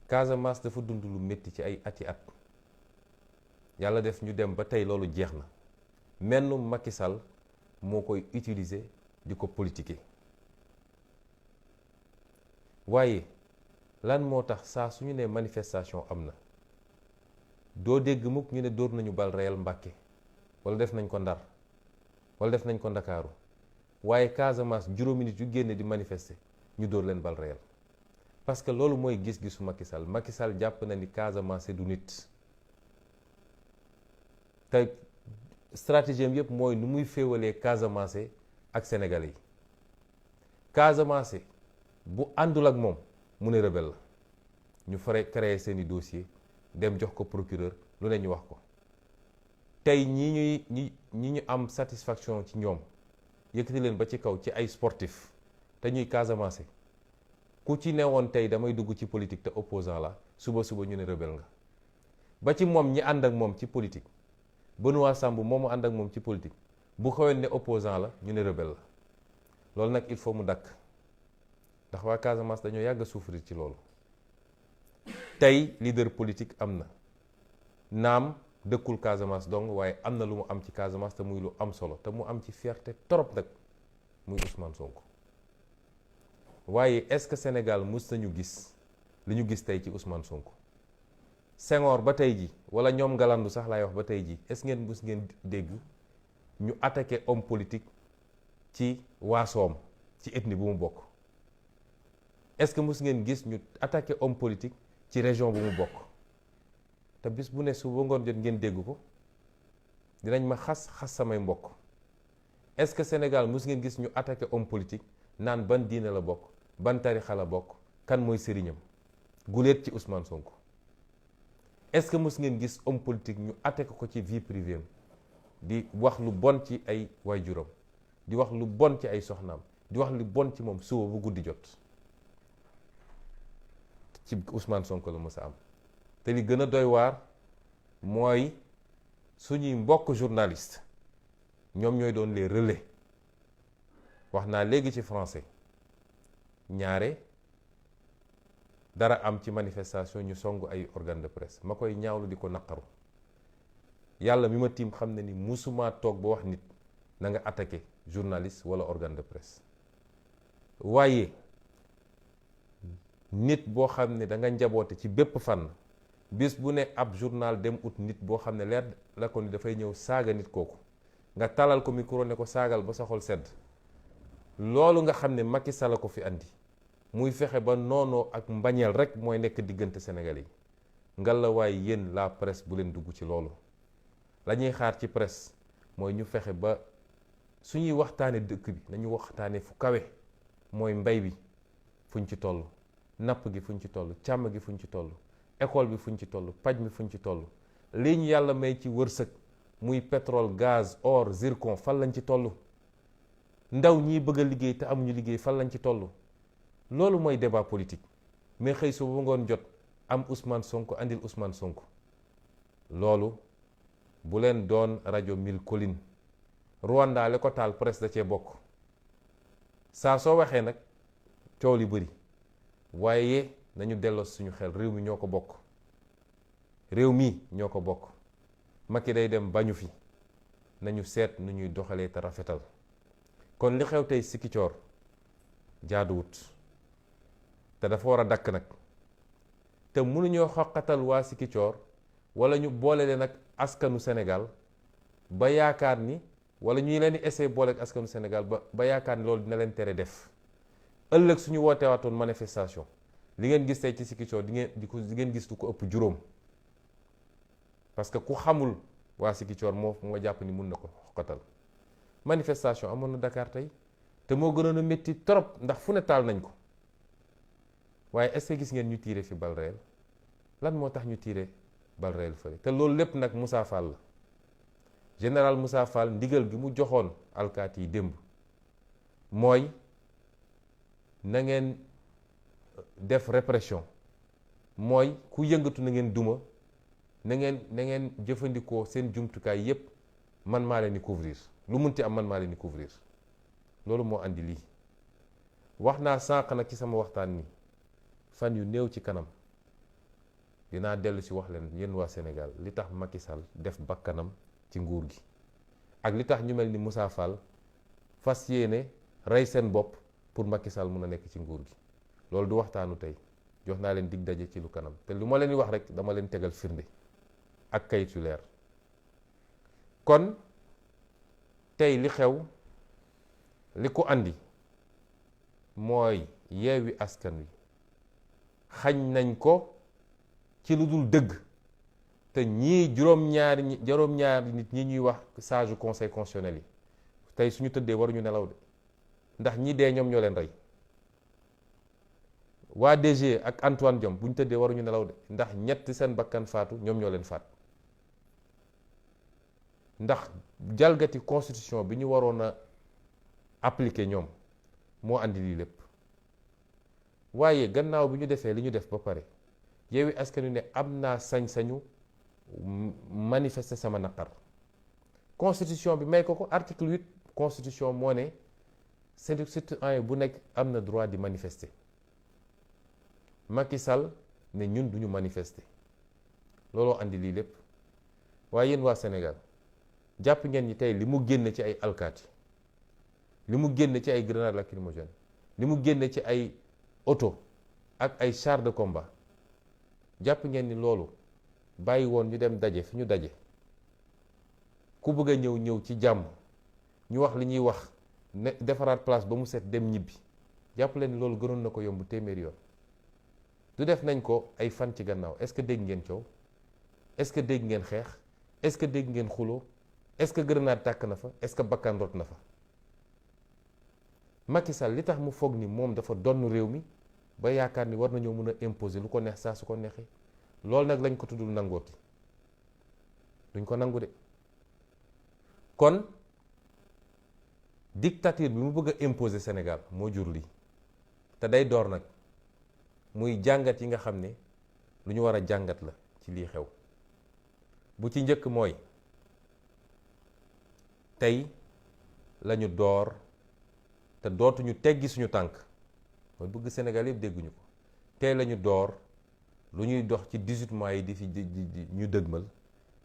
Casamance dafa dund lu métti ci ay ati at, yàlla def ñu dem ba tey loolu jeex na. mennum Macky Sall moo koy utiliser di ko politiquer. waaye lan moo tax saa suñu ne manifestation am na doo dégg mukk ñu ne dóor nañu bal réel Mbàkke wala def nañ ko Ndar wala def nañ ko Ndakaaru, waaye Casamance juróomi nit yu génne di manifester ñu dóor leen bal réel. parce que loolu mooy gis-gisu Macky Sall. Macky Sall jàpp na ni Casamance du nit, te stratégie am yëpp mooy nu muy féewalee Casamance ak Sénégalais yi. Casamance bu àndul ak moom mu ne rebelle la, ñu fare créer seeni dossier dem jox ko procureur, lu ne ñu wax ko. tey ñi ñu am satisfaction ci ñoom yëkkati leen ba ci kaw ci ay sportif te ñuy Casamance, ku ci newoon tey damay dugg ci politique te opposant la, suba ñu ne rebelle nga. ba ci moom ñi ànd ak moom ci politique, Benoît Sambou moomu ànd ak moom ci politique, bu xawoon ne opposant la ñu ne rebelle la. loolu nag il faut mu dakk, ndax waa Casamance dañoo yàgg a souffrir ci loolu. tey leader politique am na, naam dëkkul Casamance dong, waaye am na lu mu am ci Casamance te muy lu am solo, te mu am ci fierté trop nag, muy Ousmane Sonko. waaye est-ce que Sénégal mus nañu gis li ñu gis tey ci Ousmane Sonko? Senghor ba tey ji, wala ñoom Galandou sax laay wax ba tey ji, est-ce ngeen mus ngeen dégg ñu attaqué homme politique ci waasoom, ci ethnie bu mu bokk? est-ce que mus ngeen gis ñu attaqué homme politique ci région bu mu bokk? te bis bu ne suba ngoon jot ngeen dégg ko, dinañ ma xas samay mbokk. est-ce que Sénégal mus ngeen gis ñu attaqué homme politique naan ban diine la bokk, ban tarixa la bokk, kan mooy sëriñam? guléet ci Ousmane Sonko. est-ce que mus ngeen gis homme politique ñu attaqué ko ci vie privée am, di wax lu bon ci ay waajuram, di wax lu bon ci ay soxnaam, di wax lu bon ci moom suba bu guddi jot? ci Ousmane Sonko la mës a am. te li gën a doy waar mooy suñuy mbokk journaliste ñoom ñooy doon les relais. wax naa léegi ci français, ñaare dara am ci manifestation ñu song ay organe de presse, ma koy ñaawlu di ko naqaru. yàlla mi ma tiim xam ne ni musuma toog ba wax nit na nga attaqué journaliste wala organe de presse. waaye nit boo xam ne da nga njaboote ci bépp fànn, bis bu ne ab journal dem ut nit boo xam ne leer la ko ni dafay ñëw saaga nit kooku, nga talal ko micro ne ko saagal ba sa xol sedd. loolu nga xam ne Macky Sall ko fi andi, muy fexe ba noonoo ak mbañeel rek mooy nekk diggante Sénégalais yi. ngalla waaye yéen la presse bu leen dugg ci loolu. la ñuy xaar ci presse mooy ñu fexe ba suñuy waxtaane dëkk bi nañu waxtaane fu kawe, mooy mbay bi fuñ ci toll, napp gi fuñ ci toll, càmm gi fuñ ci toll, école bi fuñ ci toll, paj mi fuñ ci toll, lii ñu yàlla may ci wërsëg muy pétrole, gaz, or, zircon, fan lañ ci toll, ndaw ñiy bëgg a liggéey te amuñu liggéey fan lañ ci toll. loolu mooy débat politique. mais xëy su ba ngoon jot am Ousmane Sonko andil Ousmane Sonko, loolu bu leen doon rajo mille collines. Rwanda le ko taal presse da cee bokk. saa soo waxee nag coow li bëri, waaye nañu delloo suñu xel, réew mi ñoo ko bokk. réew mi ñoo ko bokk. Macky day dem bañu fi, nañu seet nu ñuy doxalee te rafetal. kon li xew tey Ziguinchor jaaduwut te dafa war a dakk nag. te mënuñoo xoqatal waa Ziguinchor wala ñu boole leen ak askanu Sénégal ba yaakaar ni wala ñuy leen di essayer boole ak askanu Sénégal ba yaakaar ni loolu dina leen tere def ëllëg suñu wootee waatoon manifestation li ngeen gis tey ci Ziguinchor di ngeen gis du ko ëpp juróom parce que ku xamul waa Ziguinchor moo jàpp ni mun na ko xoqatal manifestation amoon na Dakar tey te moo gënoon a métti trop ndax fu ne taal nañ ko waaye est-ce que gis ngeen ñu tiire fi bal réel lan moo tax ñu tiire bal réel fële te loolu lépp nag Moussa Fall la général Moussa Fall ndigal gi mu joxoon alkaati yi démb mooy na ngeen def répression mooy ku yëngatu na ngeen duma na ngeen jëfandikoo seen jumtukaay yépp man maa leen di couvrir lu munti am man maa leen di couvrir loolu moo andi lii wax naa sànq nag ci sama waxtaan ni fan yu néew ci kanam dinaa dellu si wax leen yéen waa Sénégal li tax Macky Sall def bakkanam ci nguur gi ak li tax ñu mel ni Moussa Fall fas yéene rey seen bopp pour Macky Sall mun a nekk ci nguur gi loolu du waxtaanu tey jox naa leen dig daje ci lu kanam te lu ma leen di wax rek dama leen tegal firnde ak kayit yu leer kon tey li xew li ko andi mooy Yewwi Askan Wi xañ nañ ko ci lu dul dëgg te ñii juróom-ñaari nit ñi ñuy wax sage conseil constitutionnel yi tey suñu tëddee waruñu nelaw de ndax ñi dee ñoom ñoo leen rey waa DG ak Antoine Diome bu ñu tëddee waruñu nelaw de ndax ñett seen bakkan faatu ñoom ñoo leen faat ndax jalgati constitution bi ñu waroon a appliquer ñoom moo andi lii lépp waaye gannaaw bi ñu defee li ñu def ba pare Yewwi Askan Wi ne am naa sañ-sañu manifester sama naqar constitution bi may ko article 8 constitution moo ne citoyen bu nekk am na droit di manifester Macky Sall ne ñun duñu manifester looloo andi lii lépp waaye yéen waa Sénégal jàpp ngeen ñi tey li mu génne ci ay alkaati li mu génne ci ay grenades lacrymogènes li mu génne ci ay oto ak ay chars de combat jàpp ngeen ni loolu bàyyi woon ñu dem daje fi ñu daje ku bëgg a ñëw ci jàmm ñu wax li ñuy wax ne defaraat place ba mu set dem ñibbi jàpp leen ni loolu gënoon na ko yomb téeméeri yoon du def nañ ko ay fan ci gannaaw est-ce que dégg ngeen coow est-ce que dégg ngeen xeex est-ce que dégg ngeen xuloo est-ce que grenade tàkk na fa est-ce que bakkan rot na fa Macky Sall li tax mu foog ni moom dafa donn réew mi ba yaakaar ni war nañoo mën a imposer lu ko neex saa su ko neexee loolu nag lañ ko tuddul nangooti duñ ko nangu de kon dictature bi mu bëgg a imposer Sénégal moo jur lii te day door nag muy jàngat yi nga xam ne lu ñu war a jàngat la ci lii xew bu ci njëkk mooy tey lañu door te dootuñu teggi suñu tànk mooy bëgg Sénégal yëpp dégguñu ko tey lañu door lu ñuy dox ci 18 mois yi di fi ñu dëgmal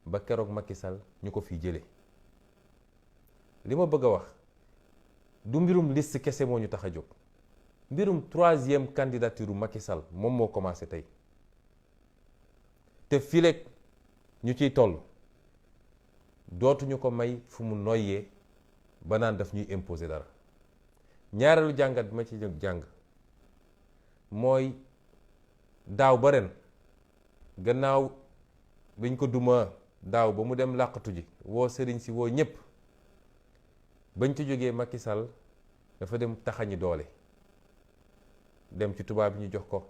ba keroog Macky Sall ñu ko fi jëlee li ma bëgg a wax du mbirum liste kese moo ñu tax a jóg mbirum 3e candidature Macky Sall moom moo commencé tey te fileeg ñu ciy toll dootuñu ko may fu mu noyyee ba naan daf ñuy imposer dara ñaareelu jàngat bi ma ci jàng mooy daaw ba ren gannaaw biñ ko duma daaw ba mu dem làqatu ji woo sëriñ si woo ñëpp bañ ci jógee Macky Sall dafa dem taxañi doole dem ci tubaab bi ñu jox ko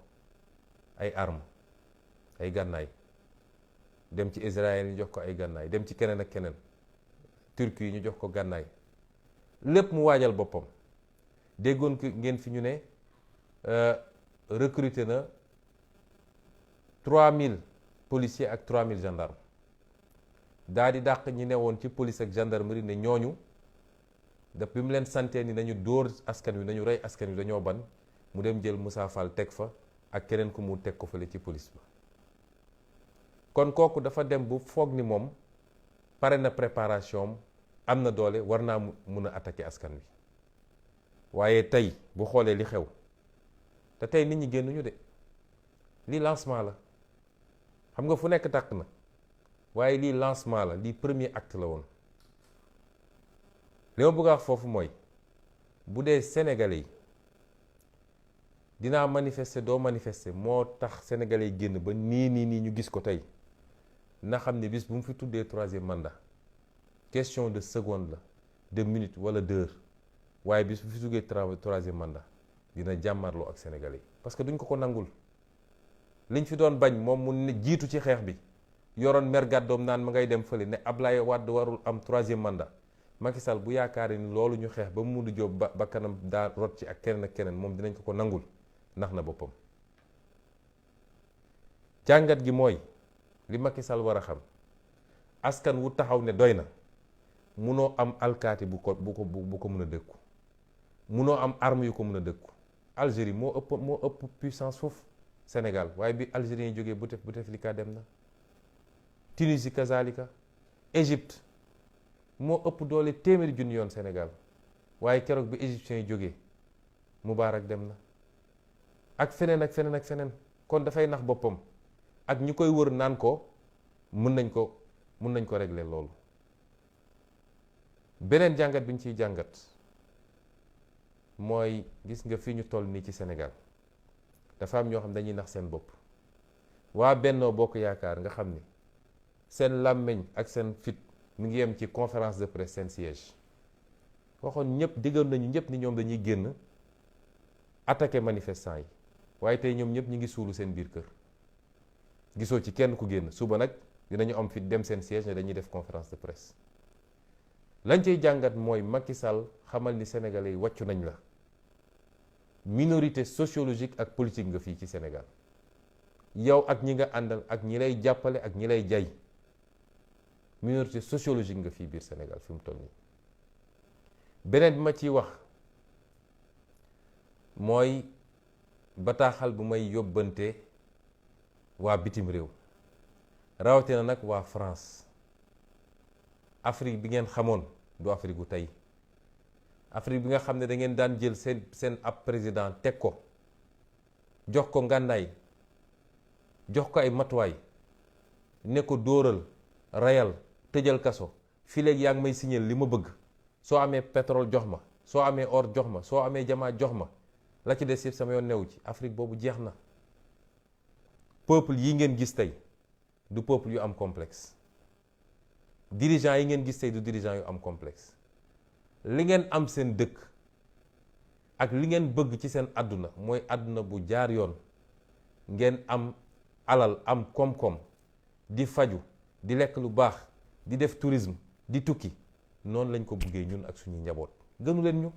ay armes ay gànnaay dem ci Israël ñu jox ko ay gànnaay dem ci keneen ak keneen Turquie yi ñu jox ko gànnaay lépp mu waajal boppam déggoon ko ngeen fi ñu ne recruter na 3000 policiers ak 3000 gendarmes daa di dàq ñi ne woon ci police ak gendarmerie ne ñooñu daf bi mu leen santee ni nañu dóor askan wi nañu rey askan wi dañoo ban mu dem jël Moussa Fall teg fa ak keneen ku mu teg ko fële ci police ba kon kooku dafa dem bu foog ni moom pare na préparation am na doole war naa mun a attaquer askan wi waaye tey bu xoolee li xew te tey nit ñi génnuñu de li lancement la xam nga fu nekk tàkk na waaye lii lancement la, lii premier acte la woon. li ma bëgg a wax foofu mooy bu dee sénégalais yi dinaa manifester doo manifester moo tax sénégalais yi génn ba nii ñu gis ko tey na xam ne bis bu mu fi tuddee 3e mandat question de seconde la, de minute wala d'heure, waaye bis bu fi tuddee 3e mandat dina jàmmarloo ak sénégalais yi parce que duñ ko nangul. liñ fi doon bañ moom mu jiitu ci xeex bi yoroon mer gàddoom naan ma ngay dem fële ne Ablaye Wade warul am 3e mandat. Macky Sall bu yaakaaree ni loolu ñu xeex ba Mamadou Diop ba kanam daa rot ci ak keneen moom dinañ ko nangul ndax na boppam. jàngat gi mooy li Macky Sall war a xam askan wu taxaw ne doy na munoo am alkaati bu ko mën a dëkku, munoo am arme yu ko mën a dëkku. Algérie moo ëpp puissance foofu Sénégal, waaye bi Algériens yi jógee Bouteflika dem na. Tunisie kazalika, Égypte moo ëpp doole téeméeri junni yoon Sénégal, waaye keroog bi égyptiens yi jógee Moubarak dem na. ak feneen kon dafay nax boppam ak ñi koy wër naan ko mën nañ ko régler loolu. beneen jàngat bi ñu ciy jàngat mooy gis nga fi ñu toll nii ci Sénégal dafa am ñoo xam dañuy nax seen bopp. waa Bennoo Bokk Yaakaar nga xam ni seen làmmiñ ak seen fit mi ngi yem ci conférence de presse seen siège waxoon ñëpp diggoon nañu ñëpp ni ñoom dañuy génn attaquer manifestants yi, waaye tey ñoom ñëpp ñi ngi suulu seen biir kër. gisoo ci kenn ku génn. suba nag dinañu am fit dem seen siège ne dañuy def conférence de presse. lañ cay jàngat mooy Macky Sall xamal ni sénégalais yi wàccu nañ la. minorité sociologique ak politique nga fii ci Sénégal. yow ak ñi nga àndal ak ñi lay jàppale ak ñi lay jay. minorité sociologique nga fii biir Sénégal fi mu toll nii. beneen bi ma ciy wax mooy bataaxal bu may yóbbante waa bitim réew rawatina nag waa France. Afrique bi ngeen xamoon du Afrique gu tey. Afrique bi nga xam ne da ngeen daan jël seen ab président teg ko jox ko ngànnaay jox ko ay matuwaay ne ko dóoral rayal tëjal kaso fii léegi yaa ngi may signal li ma bëgg soo amee pétrole jox ma soo amee or jox ma soo amee jamaa jox ma la ci des yëpp sama yoon newu ci. Afrique boobu jeex na. peuple yi ngeen gis tey du peuple yu am complexe. dirigeants yi ngeen gis tey du dirigeants yu am complexe. li ngeen am seen dëkk ak li ngeen bëgg ci seen àdduna mooy àdduna bu jaar yoon. ngeen am alal am koom-koom di faju di lekk lu baax di def tourisme di tukki noonu lañ ko bëggee ñun ak suñuy njaboot. gënu leen ñu.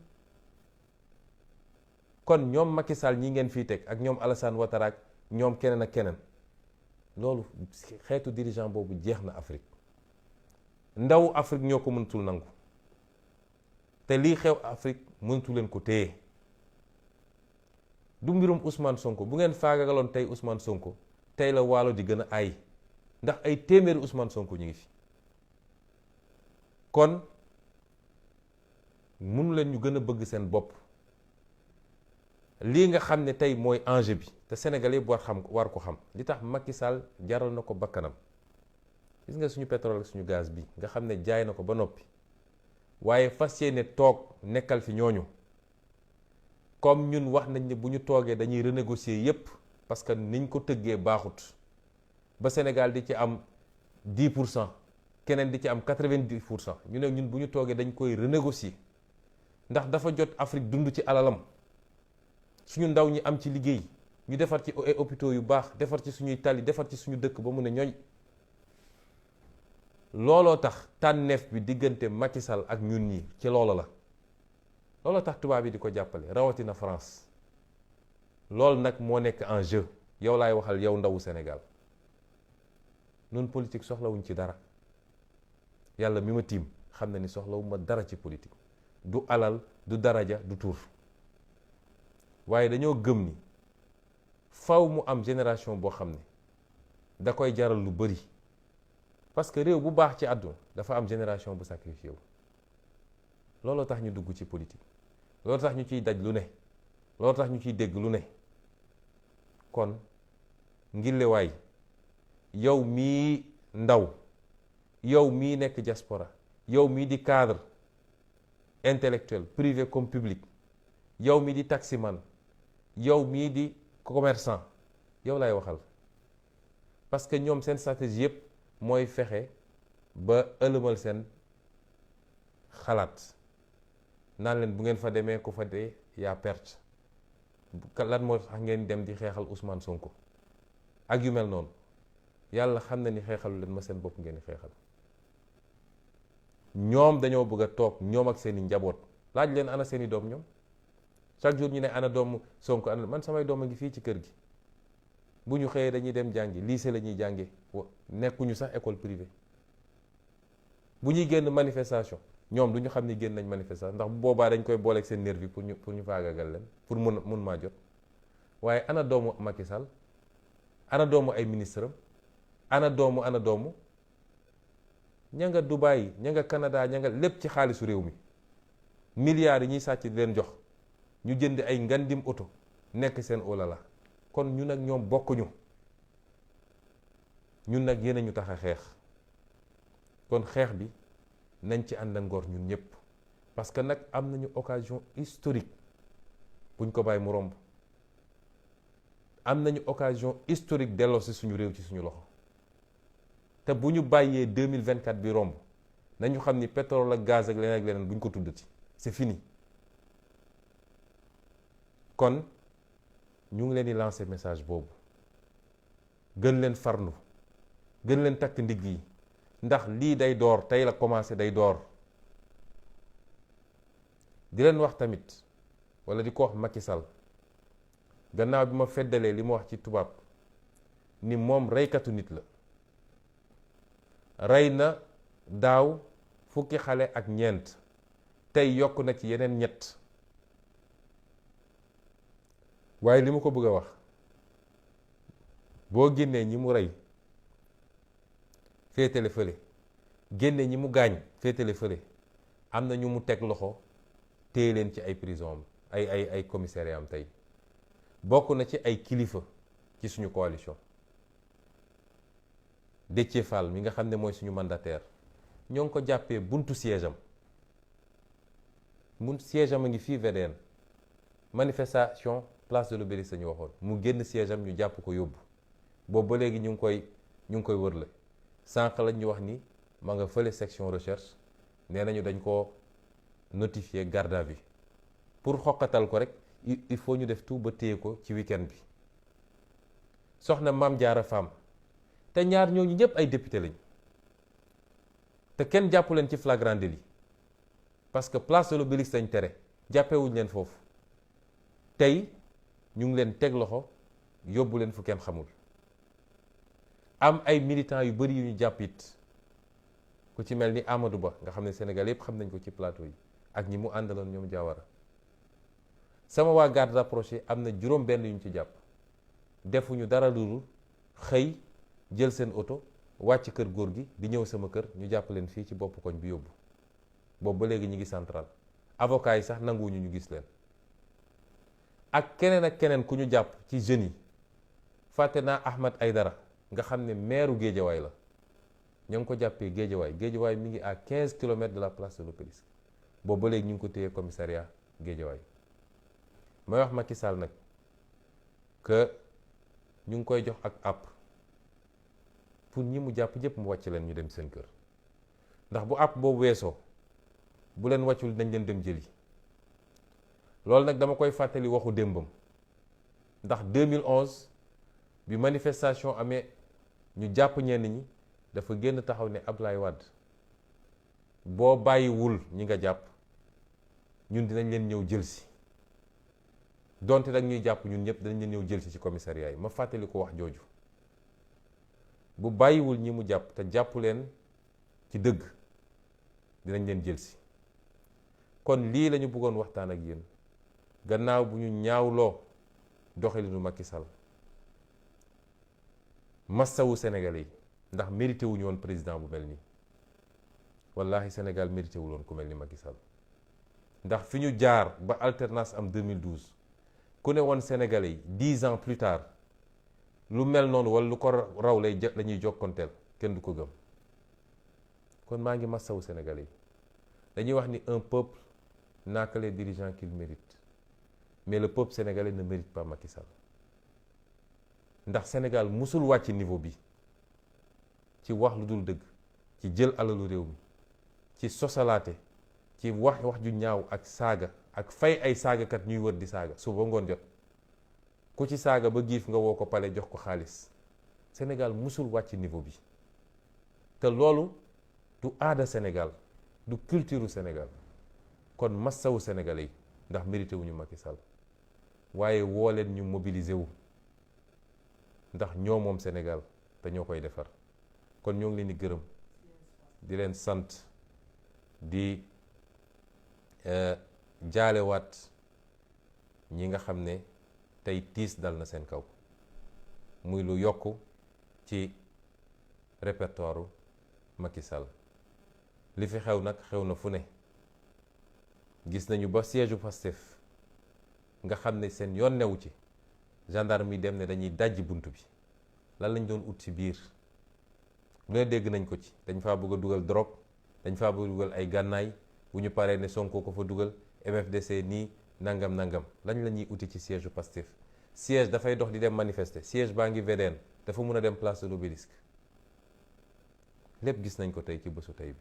kon ñoom Macky Sall ñi ngeen fii teg ak ñoom Alassane Ouattara ak ñoom keneen ak keneen loolu xeetu dirigeant boobu jeex na Afrique. ndaw Afrique ñoo ko mënatul nangu te lii xew Afrique mënatu leen ko téye. du mbirum Ousmane Sonko bu ngeen faagagaloon tey Ousmane Sonko tey la waalo di gën a ay ndax ay téeméeri Ousmane Sonko ñu ngi fi. kon mënu leen ñu gën a bëgg seen bopp. lii nga xam ne tey mooy enjeu bi te Sénégal yëpp war ko xam li tax Macky Sall jaral na ko bakkanam. gis nga suñu pétrole ak suñu gaz bi nga xam ne jaay na ko ba noppi waaye fas yéene toog nekkal fi ñooñu comme ñun wax nañ ne bu ñu toogee dañuy renégocier yépp parce que niñ ko tëggee baaxut ba Sénégal di ci am 10% keneen di ci am 90%. ñu ne ñun bu ñu toogee dañ koy renégocier ndax dafa jot Afrique dund ci alalam suñu ndaw ñi am ci liggéey ñu defar ci ay hôpitaux yu baax defar ci suñuy tali defar ci suñu dëkk ba mu ne ñooñ. looloo tax tànneef bi diggante Macky Sall ak ñun ñi ci loolo la. looloo tax tubaab yi di ko jàppale rawatina France. loolu nag moo nekk en jeu yow laay waxal yow ndawu Sénégal. nun politique soxlawuñ ci dara. yàlla mi ma tiim xam na ni soxlawuma dara ci politique. du alal du daraja du tur. waaye dañoo gëm ni faw mu am génération boo xam ne da koy jaral lu bari. parce que réew bu baax ci àdduna dafa am génération bu sacrifié wu. looloo tax ñu dugg ci politique. looloo tax ñu ciy daj lu ne. looloo tax ñu ciy dégg lu ne. kon ngillewaay yow mii ndaw yow mii nekk diaspora, yow mii di cadre intellectuel privé comme public, yow mii di taximan, yow mii di commerçant, yow lay waxal. parce que ñoom seen stratégie yëpp mooy fexe ba ëlëmal seen xalaat naan leen bu ngeen fa demee ku fa dee yaa perte lan moo tax ngeen dem di xeexal Ousmane Sonko ak yu mel noonu. yàlla xam na ni xeexalu leen ma seen bopp ngeen di xeexal. ñoom dañoo bëgg a toog ñoom ak seeni njaboot laaj leen ana seeni doom ñoom chaque jour ñu ne ana doomu Sonko ana man samay doom a ngi fii ci kër gi bu ñu xëyee dañuy dem jàngi lycée la ñuy jànge nekkuñu sax école privée bu ñuy génn manifestation ñoom du ñu xam ni génn nañ manifestation ndax bu boobaa dañ koy booleeg seen nervi pour ñu faagagal leen pour mun maa jot. waaye ana doomu Macky Sall ana doomu ay ministre am ana doomu ña nga Dubaï ña nga Canada ña nga lépp ci xaalisu réew mi milliards yi ñuy sàcc di leen jox ñu jënd ay ngandim oto nekk seen olala. kon ñun nag ñoom bokkuñu ñun nag yéen a ñu tax a xeex kon xeex bi nañ ci ànd ngor ñun ñëpp parce que nag am nañu occasion historique buñ ko bàyyi mu romb am nañu occasion historique delloo si suñu réew ci suñu loxo te bu ñu bàyyee 2024 bi romb nañu xam ni pétrole ak gaz ak leneen buñ ko tuddati c'est fini. kon ñu ngi leen di lancer message boobu gën leen farlu gën leen takk ndigg yi ndax lii day door tey la commencé day door. di leen wax tamit wala di ko wax Macky Sall gannaaw bi ma feddalee li ma wax ci tubaab ni moom reykatu nit la. rey na daaw fukki xale ak ñeent tey yokk na ci yeneen ñett. waaye li ma ko bëgg a wax boo génnee ñi mu rey féetale fële génne ñi mu gaañ féetale fële am na ñu mu teg loxo téye leen ci ay prison am ay commissariat am tey bokk na ci ay kilifa ci suñu coalition. Déthié Fall mi nga xam ne mooy suñu mandataire ñoo ngi ko jàppee buntu siège am a ngi fii VDN manifestation place de l'Obélisque ñu waxoon mu génn siège am ñu jàpp ko yóbbu boobu ba léegi ñu ngi koy wërle sànq lañ ñu wax ni ma nga fële section recherche nee nañu dañ ko notifier garde à vue pour xoqatal ko rek il faut ñu def tout ba téye ko ci week-end bi. soxna Mame Diarra Fam te ñaar ñooñu ñëpp ay député lañ te kenn jàppu leen ci flagrant délit parce que place de l'Obélisque lañ tere jàppewuñ leen foofu tey ñu ngi leen teg loxo yóbbu leen fu kenn xamul. am ay militants yu bari yu ñu jàpp it ku ci mel ni Amadou Ba nga xam ne Sénégal yëpp xam nañ ko ci plateau yi ak ñi mu àndaloon ñoom Diawara. sama waa garde rapproché am na juróom benn yu ñu ci jàpp defuñu dara lu xëy jël seen oto wàcc kër góor gi di ñëw sama kër ñu jàpp leen fii ci bopp koñ bi yóbbu boobu ba léegi ñu ngi central avocat yi sax nanguwuñu ñu gis leen. ak keneen ku ñu jàpp ci jeunes yi fàtte naa Ahmed Aïdara nga xam ne maire Guédiawaye la ñoo ngi ko jàppee Guédiawaye mi ngi à 15 kilomètres de la place de l'Obélisque boobu ba léegi ñu ngi ko téye commissariat Guédiawaye. may wax Macky Sall nag que ñu ngi koy jox ak app pour ñi mu jàpp ñëpp mu wàcc leen ñu dem seen kër ndax bu app boobu weesoo bu leen wàccul dañ leen dem jëli. loolu nag dama koy fàttali waxu démbam ndax 2011 bi manifestation amee ñu jàpp ñenn ñi dafa génn taxaw ne Abdoulaye Wade boo bàyyiwul ñi nga jàpp ñun dinañ leen ñëw jël si donte nag ñuy jàpp ñun ñëpp dinañ leen ñëw jël si ci commissariat yi ma fàttali ko wax jooju bu bàyyiwul ñi mu jàpp te jàpp leen ci dëgg dinañ leen jël si. kon lii lañu bëggoon waxtaan ak yéen gannaaw bu ñu ñaawloo doxalinu Macky Sall massawu Sénégalais yi ndax mérité wuñu woon président bu mel nii wallahi Sénégal mérité wul woon ku mel ni Macky Sall ndax fi ñu jaar ba alternance am 2012 ku ne woon Sénégalais yi 10 ans plus tard lu mel noonu wala lu ko raw la ñuy jokkonteel kenn du ko gëm kon maa ngi massawu Sénégalais yi. dañuy wax ni un peuple n'a que les dirigeants qu'il mérite, mais le peuple sénégalais ne mérite pas Macky Sall. ndax Sénégal musul wàcc niveau bi ci wax lu dul dëgg, ci jël alalu réew mi, ci sosalaate, ci wax ju ñaaw ak saaga ak fay ay saagakat ñuy wër di saaga suba ngoon jot. ku ci saaga ba giif nga woo ko pale jox ko xaalis. Sénégal musul wàcc niveau bi te loolu du aada Sénégal, du culture Sénégal. kon massawu Sénégalais yi ndax mérité wuñu Macky Sall waaye woo leen ñu mobiliser wu ndax ñoo moom Sénégal te ñoo koy defar. kon ñoo ngi leen di gërëm di leen sant di jaalewaat ñi nga xam ne tey tiis dal na seen kaw muy lu yokk ci répertoire Macky Sall. li fi xew nag xew na fu ne. gis nañu ba siège u Pastef nga xam ne seen yoon newu ci gendarme yi dem ne dañuy dajji bunt bi lan lañ doon ut ci biir lu ne dégg nañ ko ci. dañ faa bëgg a dugal drogue, dañ faa bëgg a dugal ay gànnaay, bu ñu paree ne Sonko ko fa dugal, MFDC nii nangam nangam. lañ la ñuy uti ci siège u Pastef. siège dafay dox di dem manifester, siège baa ngi VDN, dafa mun a dem place de l'Obélisque. lépp gis nañ ko tey ci bésu tey bi.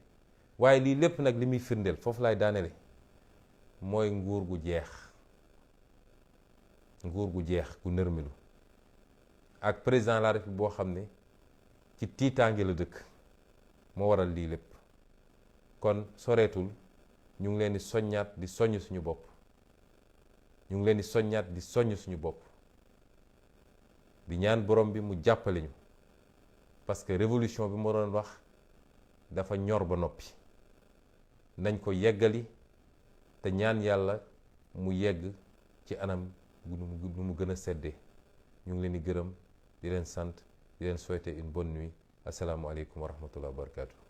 waaye lii lépp nag li muy firndeel foofu laay daanele mooy nguur gu jeex gu nërmilu ak président de la République boo xam ne ci tiitaange la dëkk moo waral lii lépp. kon soreetul ñu ngi leen di soññaat di soññ suñu bopp di ñaan borom bi mu jàppale ñu parce que révolution bi ma doon wax dafa ñor ba noppi. nañ ko yeggali te ñaan yàlla mu yegg ci anam nu mu gën a seddee. ñu ngi leen di gërëm di leen sant di leen souhaiter une bonne nuit. Assalaamu aleykum wa rahmatullahi wa barakatuh.